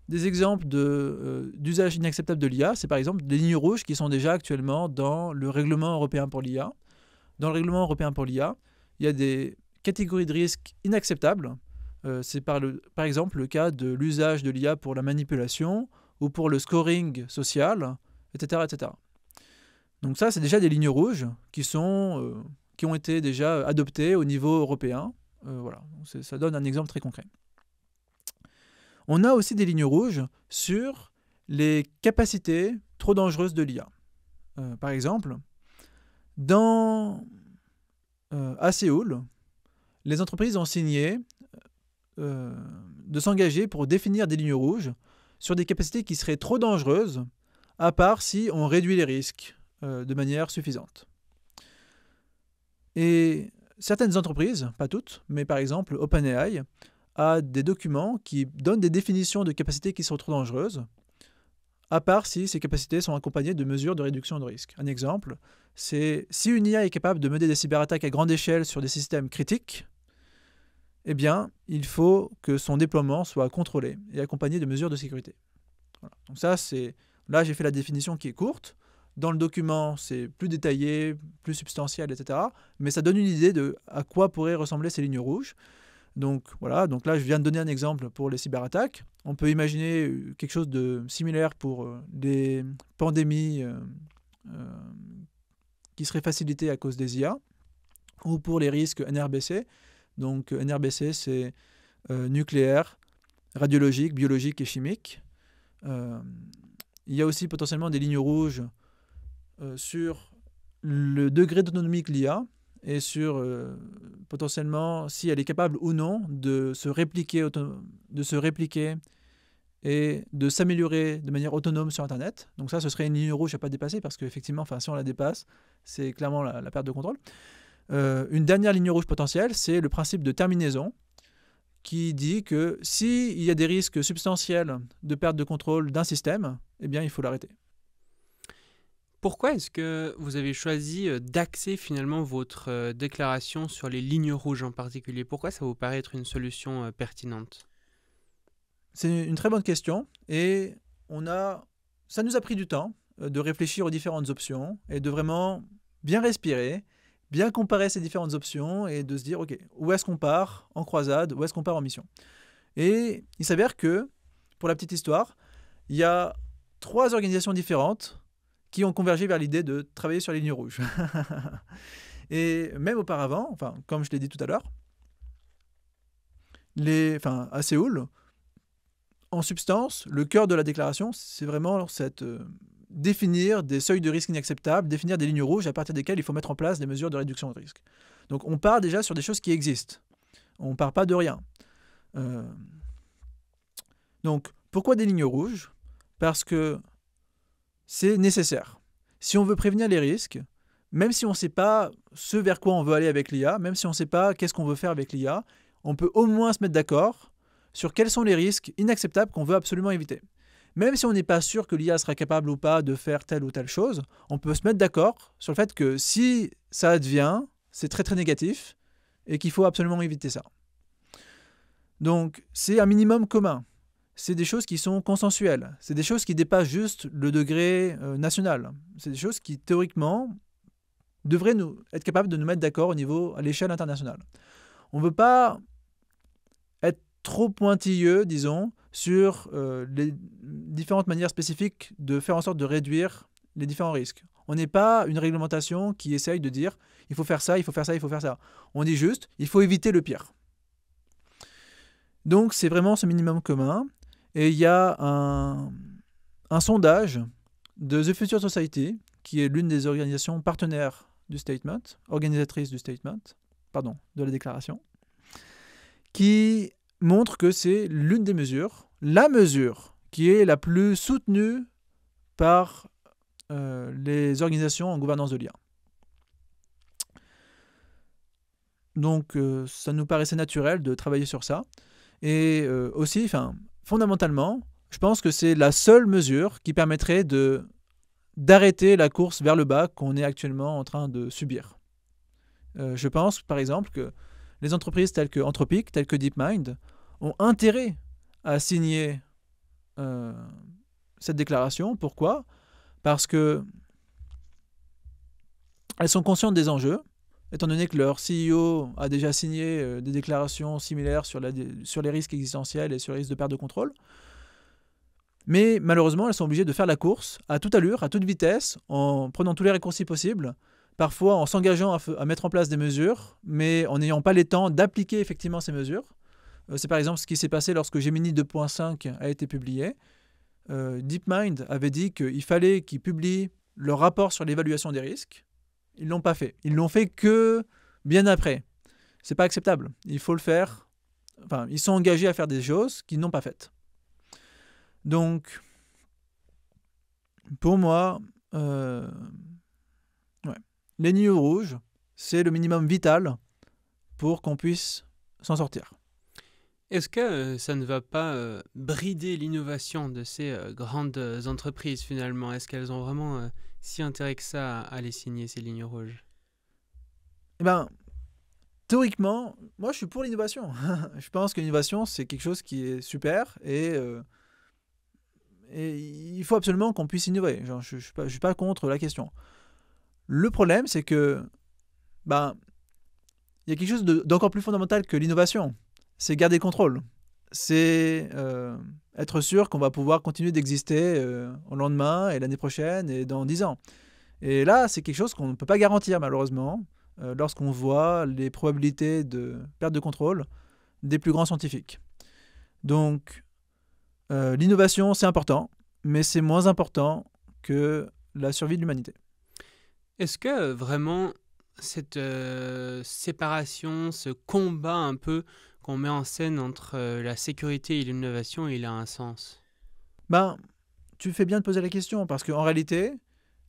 des exemples d'usage inacceptable de l'IA, c'est par exemple des lignes rouges qui sont déjà actuellement dans le règlement européen pour l'IA. Dans le règlement européen pour l'IA, il y a des catégories de risques inacceptables. C'est par exemple le cas de l'usage de l'IA pour la manipulation ou pour le scoring social, etc. Donc ça, c'est déjà des lignes rouges qui ont été déjà adoptées au niveau européen. Voilà, ça donne un exemple très concret. On a aussi des lignes rouges sur les capacités trop dangereuses de l'IA. Par exemple, à Séoul, les entreprises ont signé de s'engager pour définir des lignes rouges sur des capacités qui seraient trop dangereuses, à part si on réduit les risques de manière suffisante. Et certaines entreprises, pas toutes, mais par exemple OpenAI, a des documents qui donnent des définitions de capacités qui sont trop dangereuses, à part si ces capacités sont accompagnées de mesures de réduction de risque. Un exemple, c'est si une IA est capable de mener des cyberattaques à grande échelle sur des systèmes critiques, eh bien, il faut que son déploiement soit contrôlé et accompagné de mesures de sécurité. Voilà. Donc ça, là, j'ai fait la définition qui est courte. Dans le document, c'est plus détaillé, plus substantiel, etc. Mais ça donne une idée de à quoi pourraient ressembler ces lignes rouges. Donc voilà, donc là, je viens de donner un exemple pour les cyberattaques. On peut imaginer quelque chose de similaire pour des pandémies qui seraient facilitées à cause des IA, ou pour les risques NRBC. Donc NRBC, c'est nucléaire, radiologique, biologique et chimique. Il y a aussi potentiellement des lignes rouges sur le degré d'autonomie que l'IA et sur potentiellement si elle est capable ou non de se répliquer et de s'améliorer de manière autonome sur Internet. Donc ça, ce serait une ligne rouge à ne pas dépasser parce qu'effectivement, si on la dépasse, c'est clairement la perte de contrôle. Une dernière ligne rouge potentielle, c'est le principe de terminaison qui dit que s'il y a des risques substantiels de perte de contrôle d'un système, eh bien, il faut l'arrêter. Pourquoi est-ce que vous avez choisi d'axer finalement votre déclaration sur les lignes rouges en particulier? Pourquoi ça vous paraît être une solution pertinente? C'est une très bonne question et ça nous a pris du temps de réfléchir aux différentes options et de vraiment bien respirer, bien comparer ces différentes options et de se dire, OK, où est-ce qu'on part en croisade, où est-ce qu'on part en mission? Et il s'avère que, pour la petite histoire, il y a 3 organisations différentes qui ont convergé vers l'idée de travailler sur les lignes rouges. Et même auparavant, comme je l'ai dit tout à l'heure, à Séoul, en substance, le cœur de la déclaration, c'est vraiment définir des seuils de risque inacceptables, définir des lignes rouges à partir desquelles il faut mettre en place des mesures de réduction de risque. Donc on part déjà sur des choses qui existent. On ne part pas de rien. Donc pourquoi des lignes rouges? Parce que c'est nécessaire. Si on veut prévenir les risques, même si on ne sait pas ce vers quoi on veut aller avec l'IA, même si on ne sait pas qu'est-ce qu'on veut faire avec l'IA, on peut au moins se mettre d'accord sur quels sont les risques inacceptables qu'on veut absolument éviter. Même si on n'est pas sûr que l'IA sera capable ou pas de faire telle ou telle chose, on peut se mettre d'accord sur le fait que si ça advient, c'est très très négatif et qu'il faut absolument éviter ça. Donc c'est un minimum commun. C'est des choses qui sont consensuelles. C'est des choses qui dépassent juste le degré national. C'est des choses qui, théoriquement, devraient être capables de nous mettre d'accord à l'échelle internationale. On ne veut pas être trop pointilleux, disons, sur les différentes manières spécifiques de faire en sorte de réduire les différents risques. On n'est pas une réglementation qui essaye de dire il faut faire ça, il faut faire ça, il faut faire ça. On dit juste il faut éviter le pire. Donc c'est vraiment ce minimum commun. Et il y a un sondage de The Future Society, qui est l'une des organisations partenaires du statement, organisatrice du statement, de la déclaration, qui montre que c'est l'une des mesures, la mesure qui est la plus soutenue par les organisations en gouvernance de l'IA. Donc ça nous paraissait naturel de travailler sur ça. Et aussi, fondamentalement, je pense que c'est la seule mesure qui permettrait d'arrêter la course vers le bas qu'on est actuellement en train de subir. Je pense, par exemple, que les entreprises telles que Anthropic, telles que DeepMind, ont intérêt à signer cette déclaration. Pourquoi? Parce qu'elles sont conscientes des enjeux, étant donné que leur CEO a déjà signé des déclarations similaires sur les risques existentiels et sur les risques de perte de contrôle. Mais malheureusement, elles sont obligées de faire la course à toute allure, à toute vitesse, en prenant tous les raccourcis possibles, parfois en s'engageant à mettre en place des mesures, mais en n'ayant pas les temps d'appliquer effectivement ces mesures. C'est par exemple ce qui s'est passé lorsque Gemini 2.5 a été publié. DeepMind avait dit qu'il fallait qu'ils publient leur rapport sur l'évaluation des risques. Ils ne l'ont pas fait. Ils l'ont fait que bien après. Ce n'est pas acceptable. Il faut le faire enfin, ils sont engagés à faire des choses qu'ils n'ont pas faites. Donc, pour moi, ouais, les lignes rouges, c'est le minimum vital pour qu'on puisse s'en sortir. Est-ce que ça ne va pas brider l'innovation de ces grandes entreprises finalement? Est-ce qu'elles ont vraiment si intérêt que ça à les signer, ces lignes rouges? Eh ben, théoriquement, moi je suis pour l'innovation. Je pense que l'innovation, c'est quelque chose qui est super et il faut absolument qu'on puisse innover. Genre, je ne suis pas contre la question. Le problème, c'est que ben, il y a quelque chose d'encore plus fondamental que l'innovation. C'est garder le contrôle. C'est être sûr qu'on va pouvoir continuer d'exister au lendemain et l'année prochaine et dans 10 ans. Et là, c'est quelque chose qu'on ne peut pas garantir malheureusement lorsqu'on voit les probabilités de perte de contrôle des plus grands scientifiques. Donc, l'innovation, c'est important, mais c'est moins important que la survie de l'humanité. Est-ce que vraiment cette séparation, ce combat un peu qu'on met en scène entre la sécurité et l'innovation, il a un sens? Ben, tu fais bien de poser la question, parce qu'en réalité,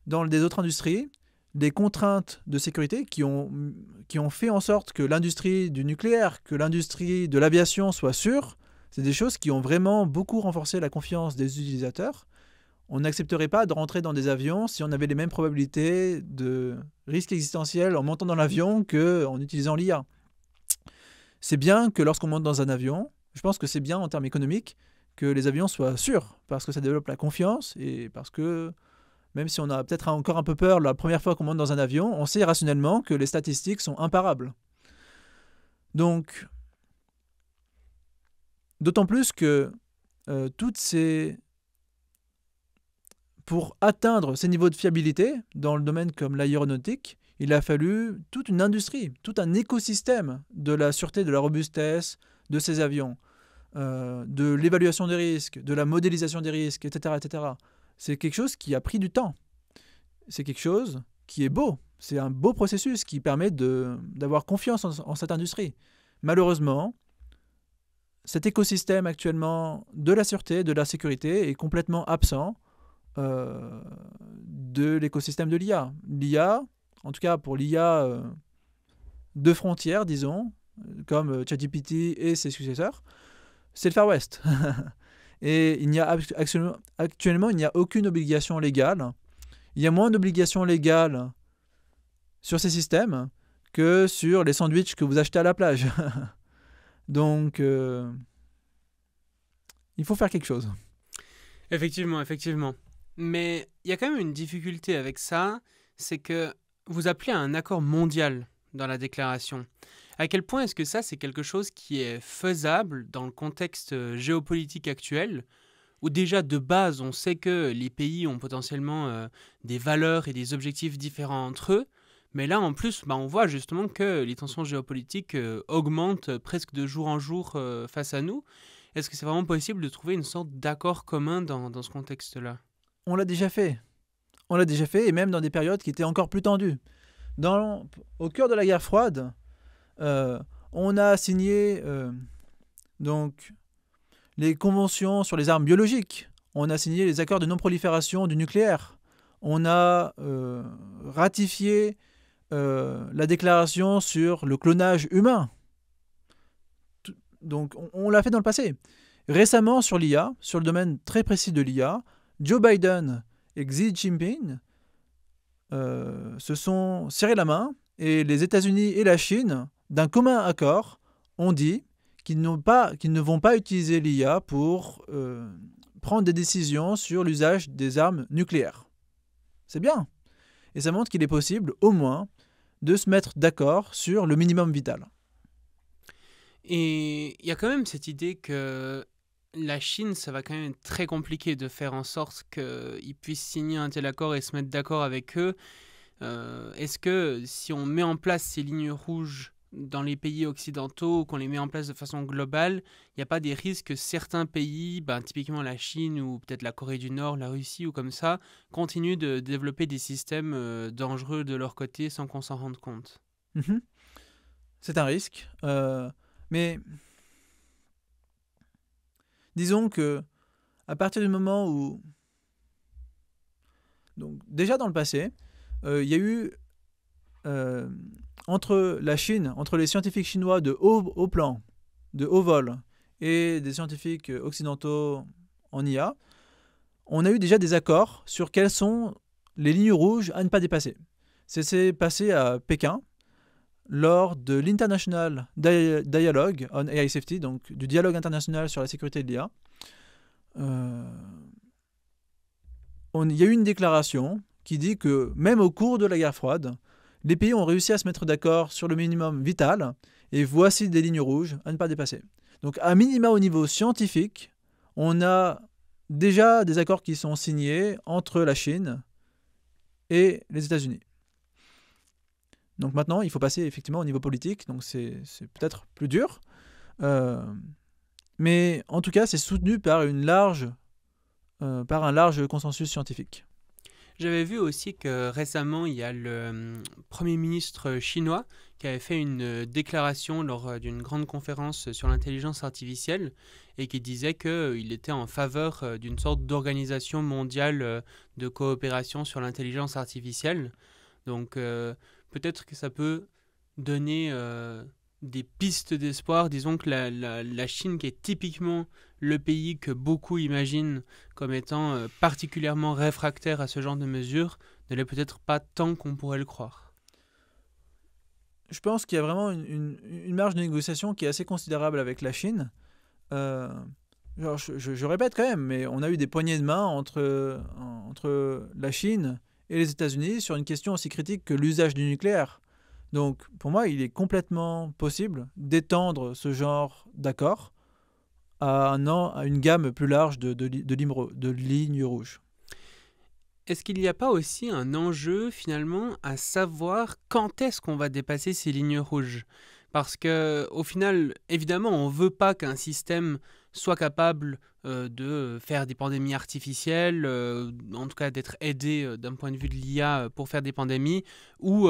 dans des autres industries, des contraintes de sécurité qui ont fait en sorte que l'industrie du nucléaire, que l'industrie de l'aviation soit sûre, c'est des choses qui ont vraiment beaucoup renforcé la confiance des utilisateurs. On n'accepterait pas de rentrer dans des avions si on avait les mêmes probabilités de risque existentiel en montant dans l'avion qu'en utilisant l'IA. C'est bien que lorsqu'on monte dans un avion, je pense que c'est bien en termes économiques que les avions soient sûrs, parce que ça développe la confiance et parce que même si on a peut-être encore un peu peur la première fois qu'on monte dans un avion, on sait rationnellement que les statistiques sont imparables. Donc, d'autant plus que pour atteindre ces niveaux de fiabilité dans le domaine comme l'aéronautique, il a fallu toute une industrie, tout un écosystème de la sûreté, de la robustesse de ces avions, de l'évaluation des risques, de la modélisation des risques, etc., etc. C'est quelque chose qui a pris du temps. C'est quelque chose qui est beau. C'est un beau processus qui permet d'avoir confiance en cette industrie. Malheureusement, cet écosystème actuellement de la sûreté, de la sécurité est complètement absent de l'écosystème de l'IA. L'IA, en tout cas pour l'IA de frontières, disons, comme ChatGPT et ses successeurs, c'est le Far West. Et actuellement, il n'y a aucune obligation légale. Il y a moins d'obligations légales sur ces systèmes que sur les sandwichs que vous achetez à la plage. Donc, il faut faire quelque chose. Effectivement, effectivement. Mais il y a quand même une difficulté avec ça, c'est que vous appelez à un accord mondial dans la déclaration. À quel point est-ce que ça, c'est quelque chose qui est faisable dans le contexte géopolitique actuel, où déjà de base, on sait que les pays ont potentiellement des valeurs et des objectifs différents entre eux, mais là, en plus, on voit justement que les tensions géopolitiques augmentent presque de jour en jour face à nous. Est-ce que c'est vraiment possible de trouver une sorte d'accord commun dans ce contexte-là? On l'a déjà fait. On l'a déjà fait, et même dans des périodes qui étaient encore plus tendues. Au cœur de la guerre froide, on a signé donc, les conventions sur les armes biologiques. On a signé les accords de non-prolifération du nucléaire. On a ratifié la déclaration sur le clonage humain. Donc, on l'a fait dans le passé. Récemment, sur l'IA, sur le domaine très précis de l'IA, Joe Biden et Xi Jinping se sont serrés la main et les États-Unis et la Chine, d'un commun accord, ont dit qu'ils ne vont pas utiliser l'IA pour prendre des décisions sur l'usage des armes nucléaires. C'est bien. Et ça montre qu'il est possible, au moins, de se mettre d'accord sur le minimum vital. Et il y a quand même cette idée que la Chine, ça va quand même être très compliqué de faire en sorte qu'ils puissent signer un tel accord et se mettre d'accord avec eux. Est-ce que si on met en place ces lignes rouges dans les pays occidentaux, qu'on les met en place de façon globale, il n'y a pas des risques que certains pays, typiquement la Chine ou peut-être la Corée du Nord, la Russie ou comme ça, continuent de développer des systèmes dangereux de leur côté sans qu'on s'en rende compte? C'est un risque. Mais Disons que à partir du moment où... Donc, déjà dans le passé, il y a eu entre la Chine, entre les scientifiques chinois de haut plan, de haut vol, et des scientifiques occidentaux en IA, on a eu déjà des accords sur quelles sont les lignes rouges à ne pas dépasser. Ça s'est passé à Pékin lors de l'International Dialogue on AI Safety, donc du dialogue international sur la sécurité de l'IA. Il y a eu une déclaration qui dit que même au cours de la guerre froide, les pays ont réussi à se mettre d'accord sur le minimum vital, et voici des lignes rouges à ne pas dépasser. Donc à minima au niveau scientifique, on a déjà des accords qui sont signés entre la Chine et les États-Unis. Donc maintenant, il faut passer effectivement au niveau politique, donc c'est peut-être plus dur, mais en tout cas, c'est soutenu par un large consensus scientifique. J'avais vu aussi que récemment, il y a le Premier ministre chinois qui avait fait une déclaration lors d'une grande conférence sur l'intelligence artificielle et qui disait qu'il était en faveur d'une sorte d'organisation mondiale de coopération sur l'intelligence artificielle. Donc peut-être que ça peut donner des pistes d'espoir. Disons que la Chine, qui est typiquement le pays que beaucoup imaginent comme étant particulièrement réfractaire à ce genre de mesures, ne l'est peut-être pas tant qu'on pourrait le croire. Je pense qu'il y a vraiment une marge de négociation qui est assez considérable avec la Chine. Je répète quand même, mais on a eu des poignées de main entre la Chine et les États-Unis sur une question aussi critique que l'usage du nucléaire. Donc, pour moi, il est complètement possible d'étendre ce genre d'accord à une gamme plus large de lignes rouges. Est-ce qu'il n'y a pas aussi un enjeu finalement à savoir quand est-ce qu'on va dépasser ces lignes rouges ? Parce que au final, évidemment, on ne veut pas qu'un système soit capable de faire des pandémies artificielles, en tout cas d'être aidé d'un point de vue de l'IA pour faire des pandémies, ou,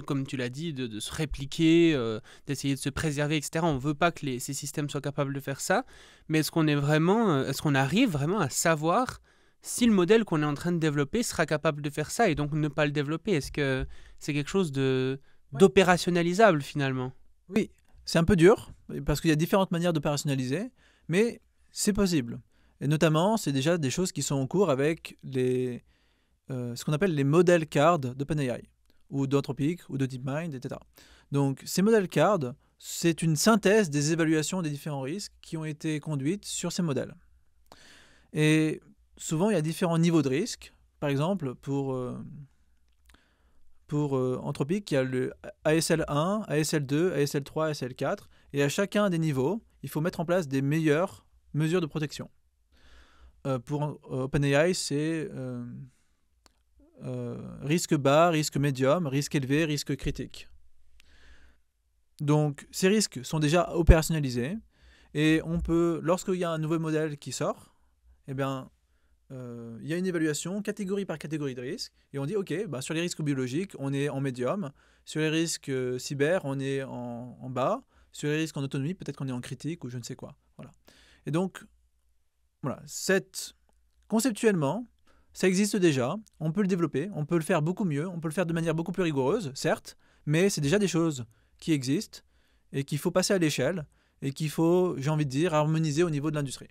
comme tu l'as dit, de se répliquer, d'essayer de se préserver, etc. On ne veut pas que ces systèmes soient capables de faire ça, mais est-ce qu'on arrive vraiment à savoir si le modèle qu'on est en train de développer sera capable de faire ça et donc ne pas le développer? Est-ce que c'est quelque chose d'opérationnalisable finalement? Oui, c'est un peu dur, parce qu'il y a différentes manières d'opérationnaliser, mais c'est possible. Et notamment, c'est déjà des choses qui sont en cours avec ce qu'on appelle les modèles cards d'OpenAI, ou d'Anthropic, ou de DeepMind, etc. Donc, ces modèles cards, c'est une synthèse des évaluations des différents risques qui ont été conduites sur ces modèles. Et souvent, il y a différents niveaux de risque. Par exemple, pour Anthropic, il y a le ASL1, ASL2, ASL3, ASL4. Et à chacun des niveaux, il faut mettre en place des meilleures mesures de protection. Pour OpenAI, c'est risque bas, risque médium, risque élevé, risque critique. Donc, ces risques sont déjà opérationnalisés. Et on peut, lorsqu'il y a un nouveau modèle qui sort, eh bien, il y a une évaluation catégorie par catégorie de risque et on dit ok, sur les risques biologiques on est en médium, sur les risques cyber on est en bas, sur les risques en autonomie peut-être qu'on est en critique ou je ne sais quoi. Voilà. Et donc voilà, conceptuellement ça existe déjà, on peut le développer, on peut le faire beaucoup mieux, on peut le faire de manière beaucoup plus rigoureuse certes, mais c'est déjà des choses qui existent et qu'il faut passer à l'échelle et qu'il faut, j'ai envie de dire, harmoniser au niveau de l'industrie.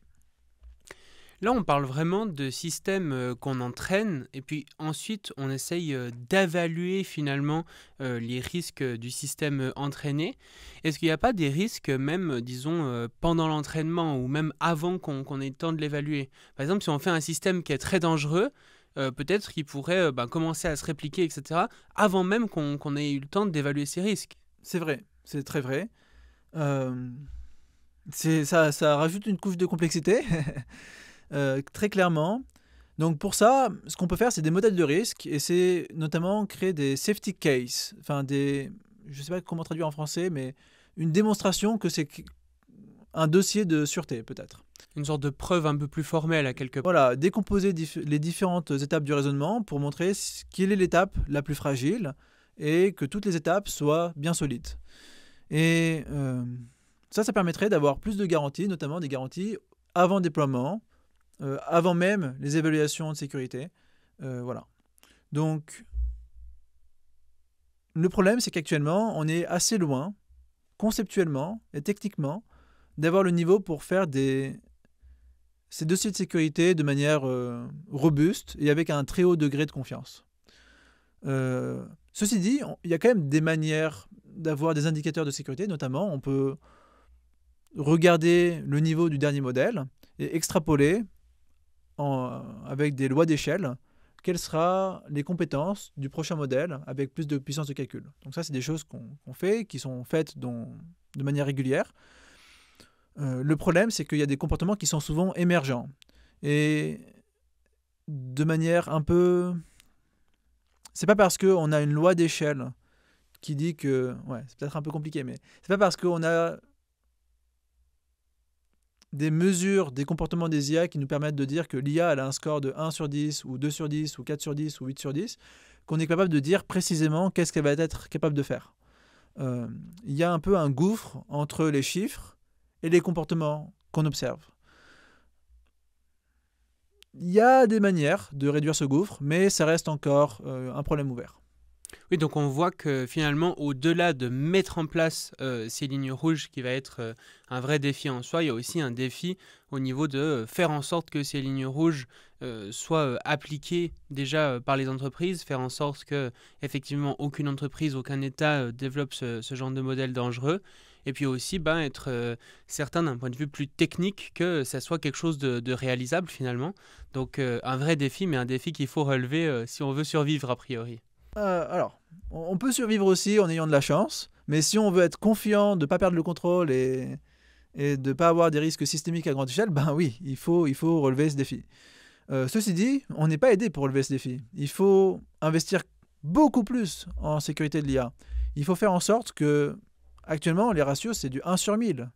Là, on parle vraiment de systèmes qu'on entraîne et puis ensuite on essaye d'évaluer finalement les risques du système entraîné. Est-ce qu'il n'y a pas des risques même, disons, pendant l'entraînement ou même avant qu'on ait le temps de l'évaluer? Par exemple, si on fait un système qui est très dangereux, peut-être qu'il pourrait commencer à se répliquer, etc., avant même qu'on ait eu le temps d'évaluer ces risques. C'est vrai, c'est très vrai. Ça rajoute une couche de complexité. Très clairement. Donc pour ça, ce qu'on peut faire, c'est des modèles de risque et c'est notamment créer des safety cases, je ne sais pas comment traduire en français, mais une démonstration que c'est un dossier de sûreté peut-être. Une sorte de preuve un peu plus formelle à quelque part. Voilà, décomposer les différentes étapes du raisonnement pour montrer quelle est l'étape la plus fragile et que toutes les étapes soient bien solides. Et ça permettrait d'avoir plus de garanties, notamment des garanties avant déploiement, avant même les évaluations de sécurité. Voilà. Donc, le problème, c'est qu'actuellement, on est assez loin, conceptuellement et techniquement, d'avoir le niveau pour faire ces dossiers de sécurité de manière robuste et avec un très haut degré de confiance. Ceci dit, il y a quand même des manières d'avoir des indicateurs de sécurité, notamment on peut regarder le niveau du dernier modèle et extrapoler avec des lois d'échelle quelles seront les compétences du prochain modèle avec plus de puissance de calcul. Donc ça, c'est des choses qu'on fait, qui sont faites de manière régulière. Le problème, c'est qu'il y a des comportements qui sont souvent émergents et de manière un peu... C'est pas parce qu'on a une loi d'échelle qui dit que... Ouais, c'est peut-être un peu compliqué, mais c'est pas parce qu'on a des mesures des comportements des IA qui nous permettent de dire que l'IA a un score de 1 sur 10 ou 2 sur 10 ou 4 sur 10 ou 8 sur 10 qu'on est capable de dire précisément qu'est-ce qu'elle va être capable de faire. Il y a un peu un gouffre entre les chiffres et les comportements qu'on observe. Il y a des manières de réduire ce gouffre, mais ça reste encore un problème ouvert. Oui, donc on voit que finalement, au-delà de mettre en place ces lignes rouges, qui va être un vrai défi en soi, il y a aussi un défi au niveau de faire en sorte que ces lignes rouges soient appliquées déjà par les entreprises, faire en sorte que effectivement aucune entreprise, aucun État développe ce genre de modèle dangereux. Et puis aussi être certain d'un point de vue plus technique que ça soit quelque chose de réalisable finalement. Donc un vrai défi, mais un défi qu'il faut relever si on veut survivre a priori. Alors, on peut survivre aussi en ayant de la chance, mais si on veut être confiant de ne pas perdre le contrôle et de ne pas avoir des risques systémiques à grande échelle, ben oui, il faut relever ce défi. Ceci dit, on n'est pas aidé pour relever ce défi. Il faut investir beaucoup plus en sécurité de l'IA. Il faut faire en sorte que, actuellement, les ratios, c'est du 1 sur 1000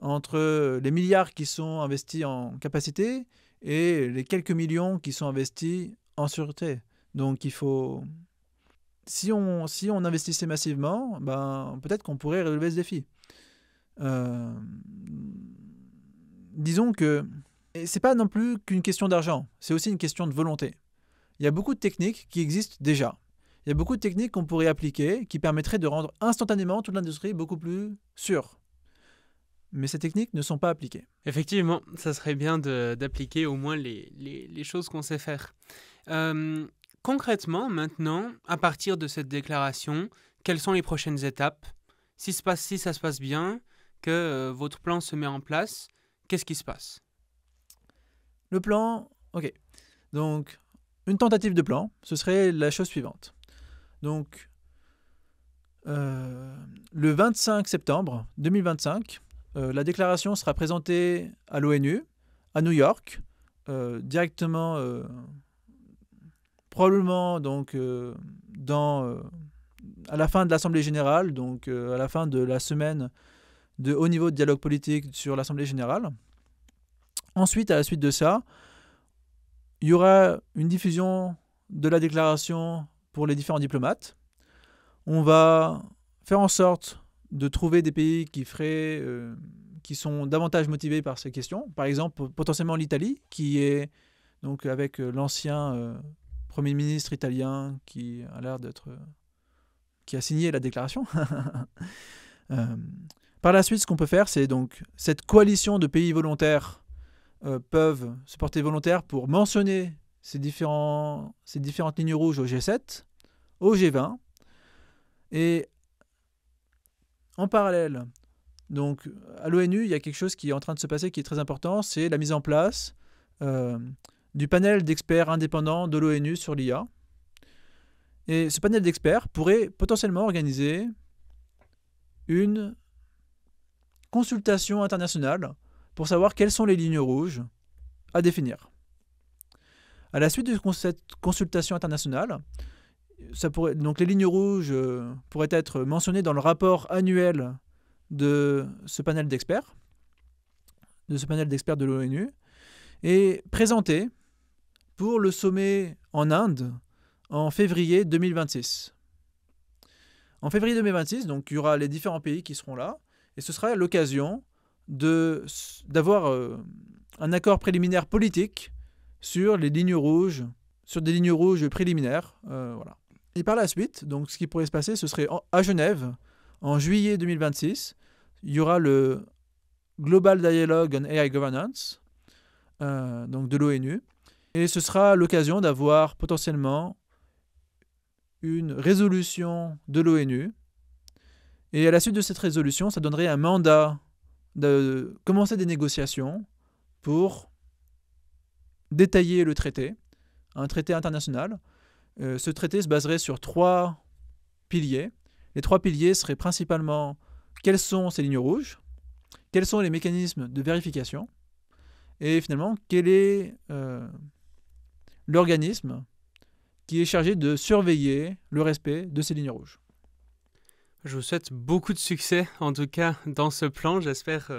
entre les milliards qui sont investis en capacité et les quelques millions qui sont investis en sûreté. Donc il faut... Si on investissait massivement, ben, peut-être qu'on pourrait relever ce défi. Disons que ce n'est pas non plus qu'une question d'argent, c'est aussi une question de volonté. Il y a beaucoup de techniques qui existent déjà. Il y a beaucoup de techniques qu'on pourrait appliquer qui permettraient de rendre instantanément toute l'industrie beaucoup plus sûre. Mais ces techniques ne sont pas appliquées. Effectivement, ça serait bien d'appliquer au moins les choses qu'on sait faire. Concrètement, maintenant, à partir de cette déclaration, quelles sont les prochaines étapes ? Si ça se passe bien, que votre plan se met en place, qu'est-ce qui se passe ? Le plan, ok. Donc, une tentative de plan, ce serait la chose suivante. Donc, le 25 septembre 2025, la déclaration sera présentée à l'ONU, à New York, directement... probablement donc à la fin de l'Assemblée générale, donc à la fin de la semaine de haut niveau de dialogue politique sur l'Assemblée générale. Ensuite, à la suite de ça, il y aura une diffusion de la déclaration pour les différents diplomates. On va faire en sorte de trouver des pays qui sont davantage motivés par ces questions. Par exemple, potentiellement l'Italie, qui est donc avec l'ancien Premier ministre italien qui a l'air qui a signé la déclaration. Par la suite, ce qu'on peut faire, c'est donc cette coalition de pays volontaires peuvent se porter volontaires pour mentionner ces différentes lignes rouges au G7, au G20, et en parallèle, donc à l'ONU, il y a quelque chose qui est en train de se passer qui est très important, c'est la mise en place du panel d'experts indépendants de l'ONU sur l'IA. Et ce panel d'experts pourrait potentiellement organiser une consultation internationale pour savoir quelles sont les lignes rouges à définir. À la suite de cette consultation internationale, donc les lignes rouges pourraient être mentionnées dans le rapport annuel de ce panel d'experts, de l'ONU, et présentées pour le sommet en Inde en février 2026. En février 2026, donc, il y aura les différents pays qui seront là, et ce sera l'occasion d'avoir un accord préliminaire politique sur les lignes rouges, sur des lignes rouges préliminaires. Voilà. Et par la suite, donc, ce qui pourrait se passer, ce serait à Genève, en juillet 2026, il y aura le Global Dialogue on AI Governance, donc de l'ONU, et ce sera l'occasion d'avoir potentiellement une résolution de l'ONU. Et à la suite de cette résolution, ça donnerait un mandat de commencer des négociations pour détailler le traité, un traité international. Ce traité se baserait sur 3 piliers. Les 3 piliers seraient principalement quelles sont ces lignes rouges, quels sont les mécanismes de vérification, et finalement, quel est l'organisme qui est chargé de surveiller le respect de ces lignes rouges. Je vous souhaite beaucoup de succès, en tout cas, dans ce plan. J'espère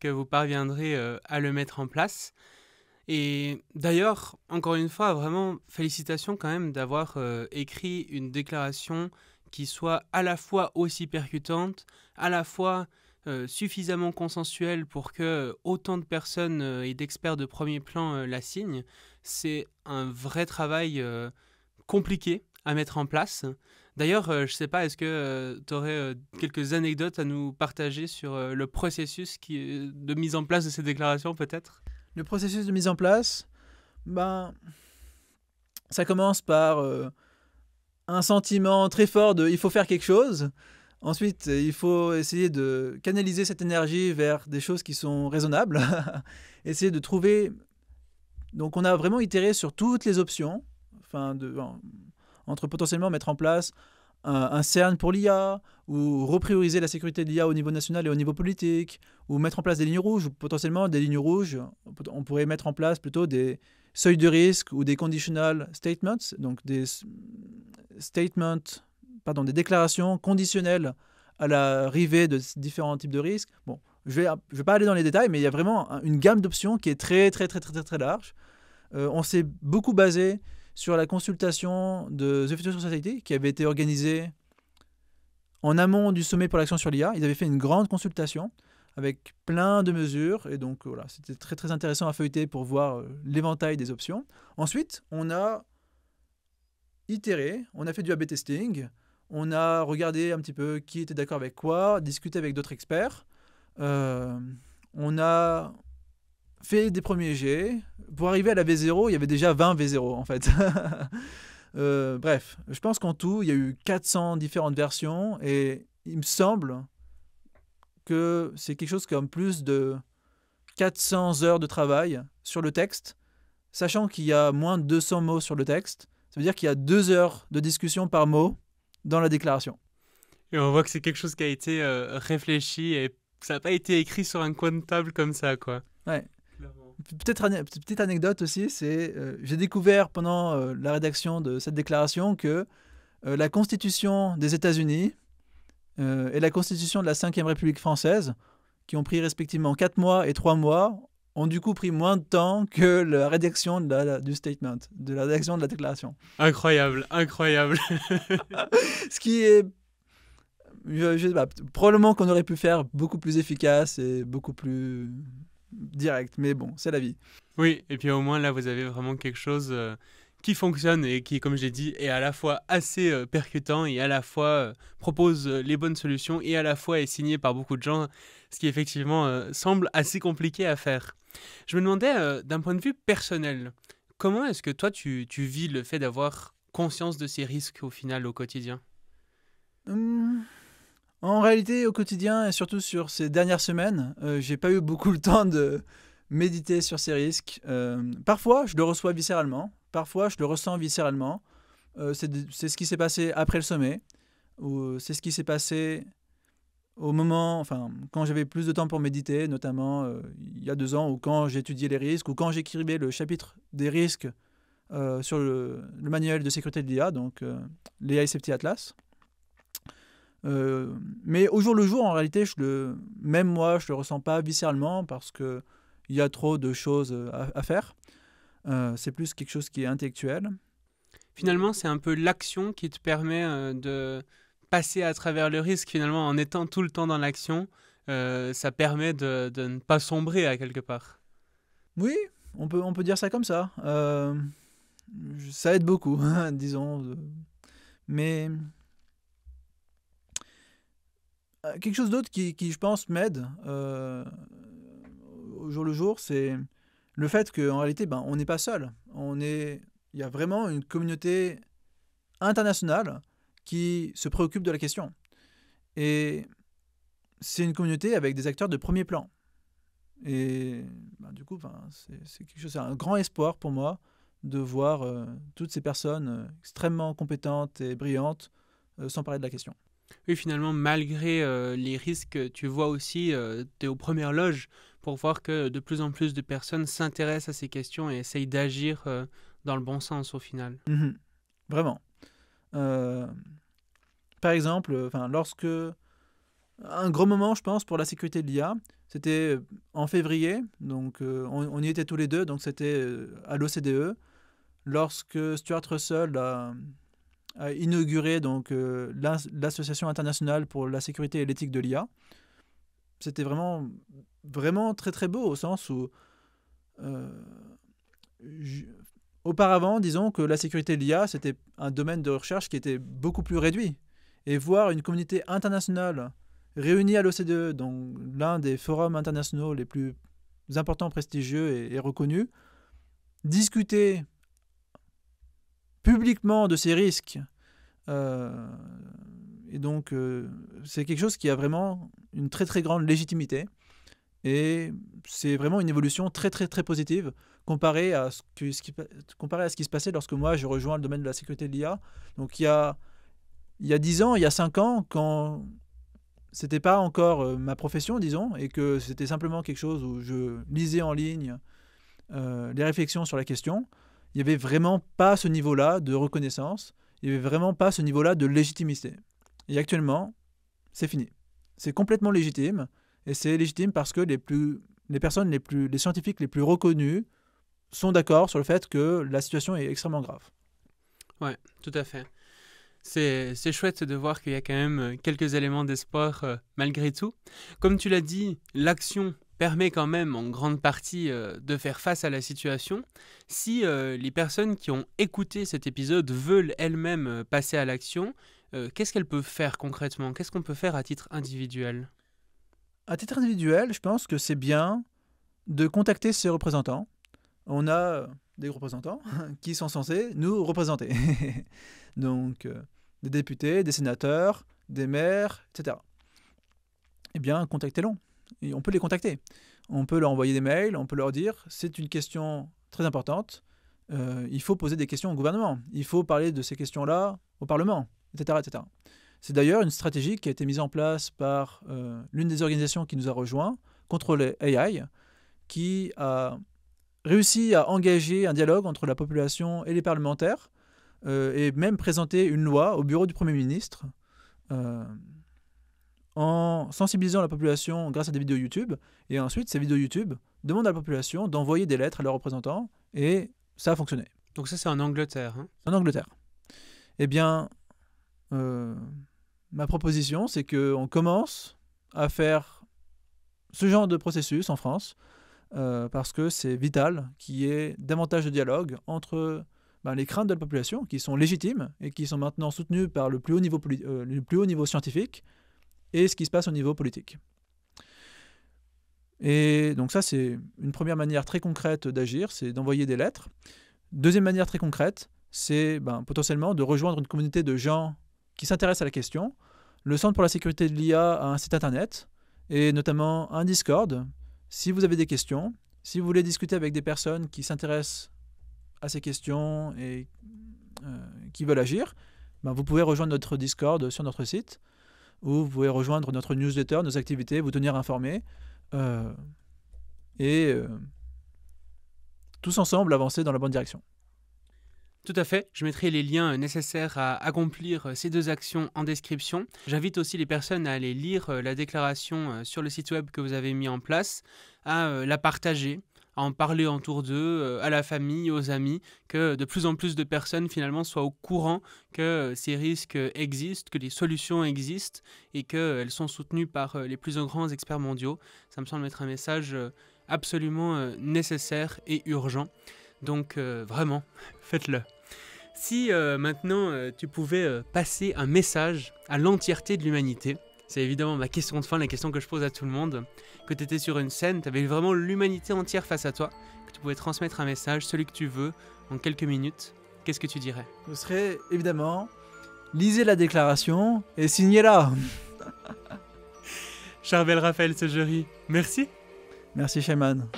que vous parviendrez à le mettre en place. Et d'ailleurs, encore une fois, vraiment, félicitations quand même d'avoir écrit une déclaration qui soit à la fois aussi percutante, à la fois suffisamment consensuelle pour que autant de personnes et d'experts de premier plan la signent. C'est un vrai travail compliqué à mettre en place. D'ailleurs, je ne sais pas, est-ce que tu aurais quelques anecdotes à nous partager sur le processus de mise en place de ces déclarations, peut-être ? Le processus de mise en place, ça commence par un sentiment très fort de « il faut faire quelque chose ». Ensuite, il faut essayer de canaliser cette énergie vers des choses qui sont raisonnables. Essayer de trouver... Donc, on a vraiment itéré sur toutes les options, entre potentiellement mettre en place un CERN pour l'IA, ou reprioriser la sécurité de l'IA au niveau national et au niveau politique, ou mettre en place des lignes rouges, ou potentiellement des lignes rouges, on pourrait mettre en place plutôt des seuils de risque ou des conditional statements, donc des des déclarations conditionnelles à l'arrivée de différents types de risques. Bon, je vais pas aller dans les détails, mais il y a vraiment une gamme d'options qui est très, très, très, très, très, très large. On s'est beaucoup basé sur la consultation de The Future Society qui avait été organisée en amont du sommet pour l'action sur l'IA. Ils avaient fait une grande consultation avec plein de mesures et donc voilà, c'était très très intéressant à feuilleter pour voir l'éventail des options. Ensuite, on a itéré, on a fait du A/B testing, on a regardé un petit peu qui était d'accord avec quoi, discuté avec d'autres experts, on a fait des premiers jets. Pour arriver à la V0, il y avait déjà 20 V0 en fait. Bref, je pense qu'en tout, il y a eu 400 différentes versions et il me semble que c'est quelque chose comme plus de 400 heures de travail sur le texte, sachant qu'il y a moins de 200 mots sur le texte. Ça veut dire qu'il y a 2 heures de discussion par mot dans la déclaration. Et on voit que c'est quelque chose qui a été réfléchi et ça n'a pas été écrit sur un coin de table comme ça, quoi. Ouais. Petite anecdote aussi, c'est j'ai découvert pendant la rédaction de cette déclaration que la Constitution des États-Unis et la Constitution de la Ve République française, qui ont pris respectivement 4 mois et 3 mois, ont du coup pris moins de temps que la rédaction du statement, de la rédaction de la déclaration. Incroyable, incroyable. Ce qui est... je sais pas, probablement qu'on aurait pu faire beaucoup plus efficace et beaucoup plus direct, mais bon, c'est la vie. Oui, et puis au moins là, vous avez vraiment quelque chose qui fonctionne et qui, comme je l'ai dit, est à la fois assez percutant et à la fois propose les bonnes solutions et à la fois est signé par beaucoup de gens, ce qui effectivement semble assez compliqué à faire. Je me demandais, d'un point de vue personnel, comment est-ce que toi tu vis le fait d'avoir conscience de ces risques au final, au quotidien ? En réalité, au quotidien et surtout sur ces dernières semaines, j'ai pas eu beaucoup le temps de méditer sur ces risques. Parfois, je le reçois viscéralement. Parfois, je le ressens viscéralement. C'est ce qui s'est passé après le sommet. Ou c'est ce qui s'est passé au moment, quand j'avais plus de temps pour méditer, notamment il y a 2 ans, ou quand j'étudiais les risques, ou quand j'écrivais le chapitre des risques sur le manuel de sécurité de l'IA, donc l'AI Safety Atlas. Mais au jour le jour, en réalité, même moi, je le ressens pas viscéralement parce que il y a trop de choses à faire. C'est plus quelque chose qui est intellectuel. Finalement, c'est un peu l'action qui te permet de passer à travers le risque, finalement, en étant tout le temps dans l'action. ça permet de ne pas sombrer à quelque part. Oui, on peut dire ça comme ça. Ça aide beaucoup, disons. Mais quelque chose d'autre qui, je pense, m'aide au jour le jour, c'est le fait qu'en réalité, on n'est pas seul. Il y a vraiment une communauté internationale qui se préoccupe de la question. Et c'est une communauté avec des acteurs de premier plan. Et du coup, c'est quelque chose, c'est un grand espoir pour moi de voir toutes ces personnes extrêmement compétentes et brillantes s'emparer de la question. Oui, finalement, malgré les risques, tu vois aussi, tu es aux premières loges pour voir que de plus en plus de personnes s'intéressent à ces questions et essayent d'agir dans le bon sens au final. Mhm. Vraiment. Par exemple, lorsque un gros moment, je pense, pour la sécurité de l'IA, c'était en février, donc on y était tous les deux, donc c'était à l'OCDE, lorsque Stuart Russell a inauguré donc, l'Association internationale pour la sécurité et l'éthique de l'IA. C'était vraiment, vraiment très très beau au sens où auparavant, disons que la sécurité de l'IA, c'était un domaine de recherche qui était beaucoup plus réduit. Et voir une communauté internationale réunie à l'OCDE, donc l'un des forums internationaux les plus importants, prestigieux et reconnus, discuter publiquement de ces risques. Et donc, c'est quelque chose qui a vraiment une très très grande légitimité. Et c'est vraiment une évolution très très très positive comparé à ce qui se passait lorsque moi je rejoins le domaine de la sécurité de l'IA. Donc il y a 10 ans, il y a 5 ans, quand c'était pas encore ma profession, disons, et que c'était simplement quelque chose où je lisais en ligne les réflexions sur la question, il n'y avait vraiment pas ce niveau-là de reconnaissance, il n'y avait vraiment pas ce niveau-là de légitimité. Et actuellement, c'est fini. C'est complètement légitime, et c'est légitime parce que les scientifiques les plus reconnus sont d'accord sur le fait que la situation est extrêmement grave. Ouais, tout à fait. C'est chouette de voir qu'il y a quand même quelques éléments d'espoir malgré tout. Comme tu l'as dit, l'action permet quand même en grande partie de faire face à la situation. Si les personnes qui ont écouté cet épisode veulent elles-mêmes passer à l'action, qu'est-ce qu'elles peuvent faire concrètement? Qu'est-ce qu'on peut faire à titre individuel? À titre individuel, je pense que c'est bien de contacter ses représentants. On a des représentants qui sont censés nous représenter. Donc, des députés, des sénateurs, des maires, etc. Eh bien, contactez-les. Et on peut les contacter. On peut leur envoyer des mails, on peut leur dire c'est une question très importante, il faut poser des questions au gouvernement, il faut parler de ces questions-là au Parlement, etc. etc. C'est d'ailleurs une stratégie qui a été mise en place par l'une des organisations qui nous a rejoints, Contrôle AI, qui a réussi à engager un dialogue entre la population et les parlementaires, et même présenter une loi au bureau du Premier ministre, en sensibilisant la population grâce à des vidéos YouTube. Et ensuite, ces vidéos YouTube demandent à la population d'envoyer des lettres à leurs représentants, et ça a fonctionné. Donc ça, c'est en Angleterre. Hein? En Angleterre. Eh bien, ma proposition, c'est qu'on commence à faire ce genre de processus en France, parce que c'est vital qu'il y ait davantage de dialogue entre les craintes de la population, qui sont légitimes et qui sont maintenant soutenues par le plus haut niveau scientifique, et ce qui se passe au niveau politique. Et donc ça, c'est une première manière très concrète d'agir, c'est d'envoyer des lettres. Deuxième manière très concrète, c'est potentiellement de rejoindre une communauté de gens qui s'intéressent à la question. Le Centre pour la sécurité de l'IA a un site internet, et notamment un Discord. Si vous avez des questions, si vous voulez discuter avec des personnes qui s'intéressent à ces questions et qui veulent agir, vous pouvez rejoindre notre Discord sur notre site, ou vous pouvez rejoindre notre newsletter, nos activités, vous tenir informé, et tous ensemble avancer dans la bonne direction. Tout à fait, je mettrai les liens nécessaires à accomplir ces deux actions en description. J'invite aussi les personnes à aller lire la déclaration sur le site web que vous avez mis en place, à la partager, à en parler autour d'eux, à la famille, aux amis, que de plus en plus de personnes finalement soient au courant que ces risques existent, que les solutions existent et qu'elles sont soutenues par les plus grands experts mondiaux. Ça me semble être un message absolument nécessaire et urgent. Donc vraiment, faites-le. Si maintenant tu pouvais passer un message à l'entièreté de l'humanité, c'est évidemment ma question de fin, la question que je pose à tout le monde, que tu étais sur une scène, tu avais vraiment l'humanité entière face à toi, que tu pouvais transmettre un message, celui que tu veux, en quelques minutes, qu'est-ce que tu dirais? Ce serait évidemment, lisez la déclaration et signez-la. Charbel Raphaël Segeri, merci. Merci Shaiman.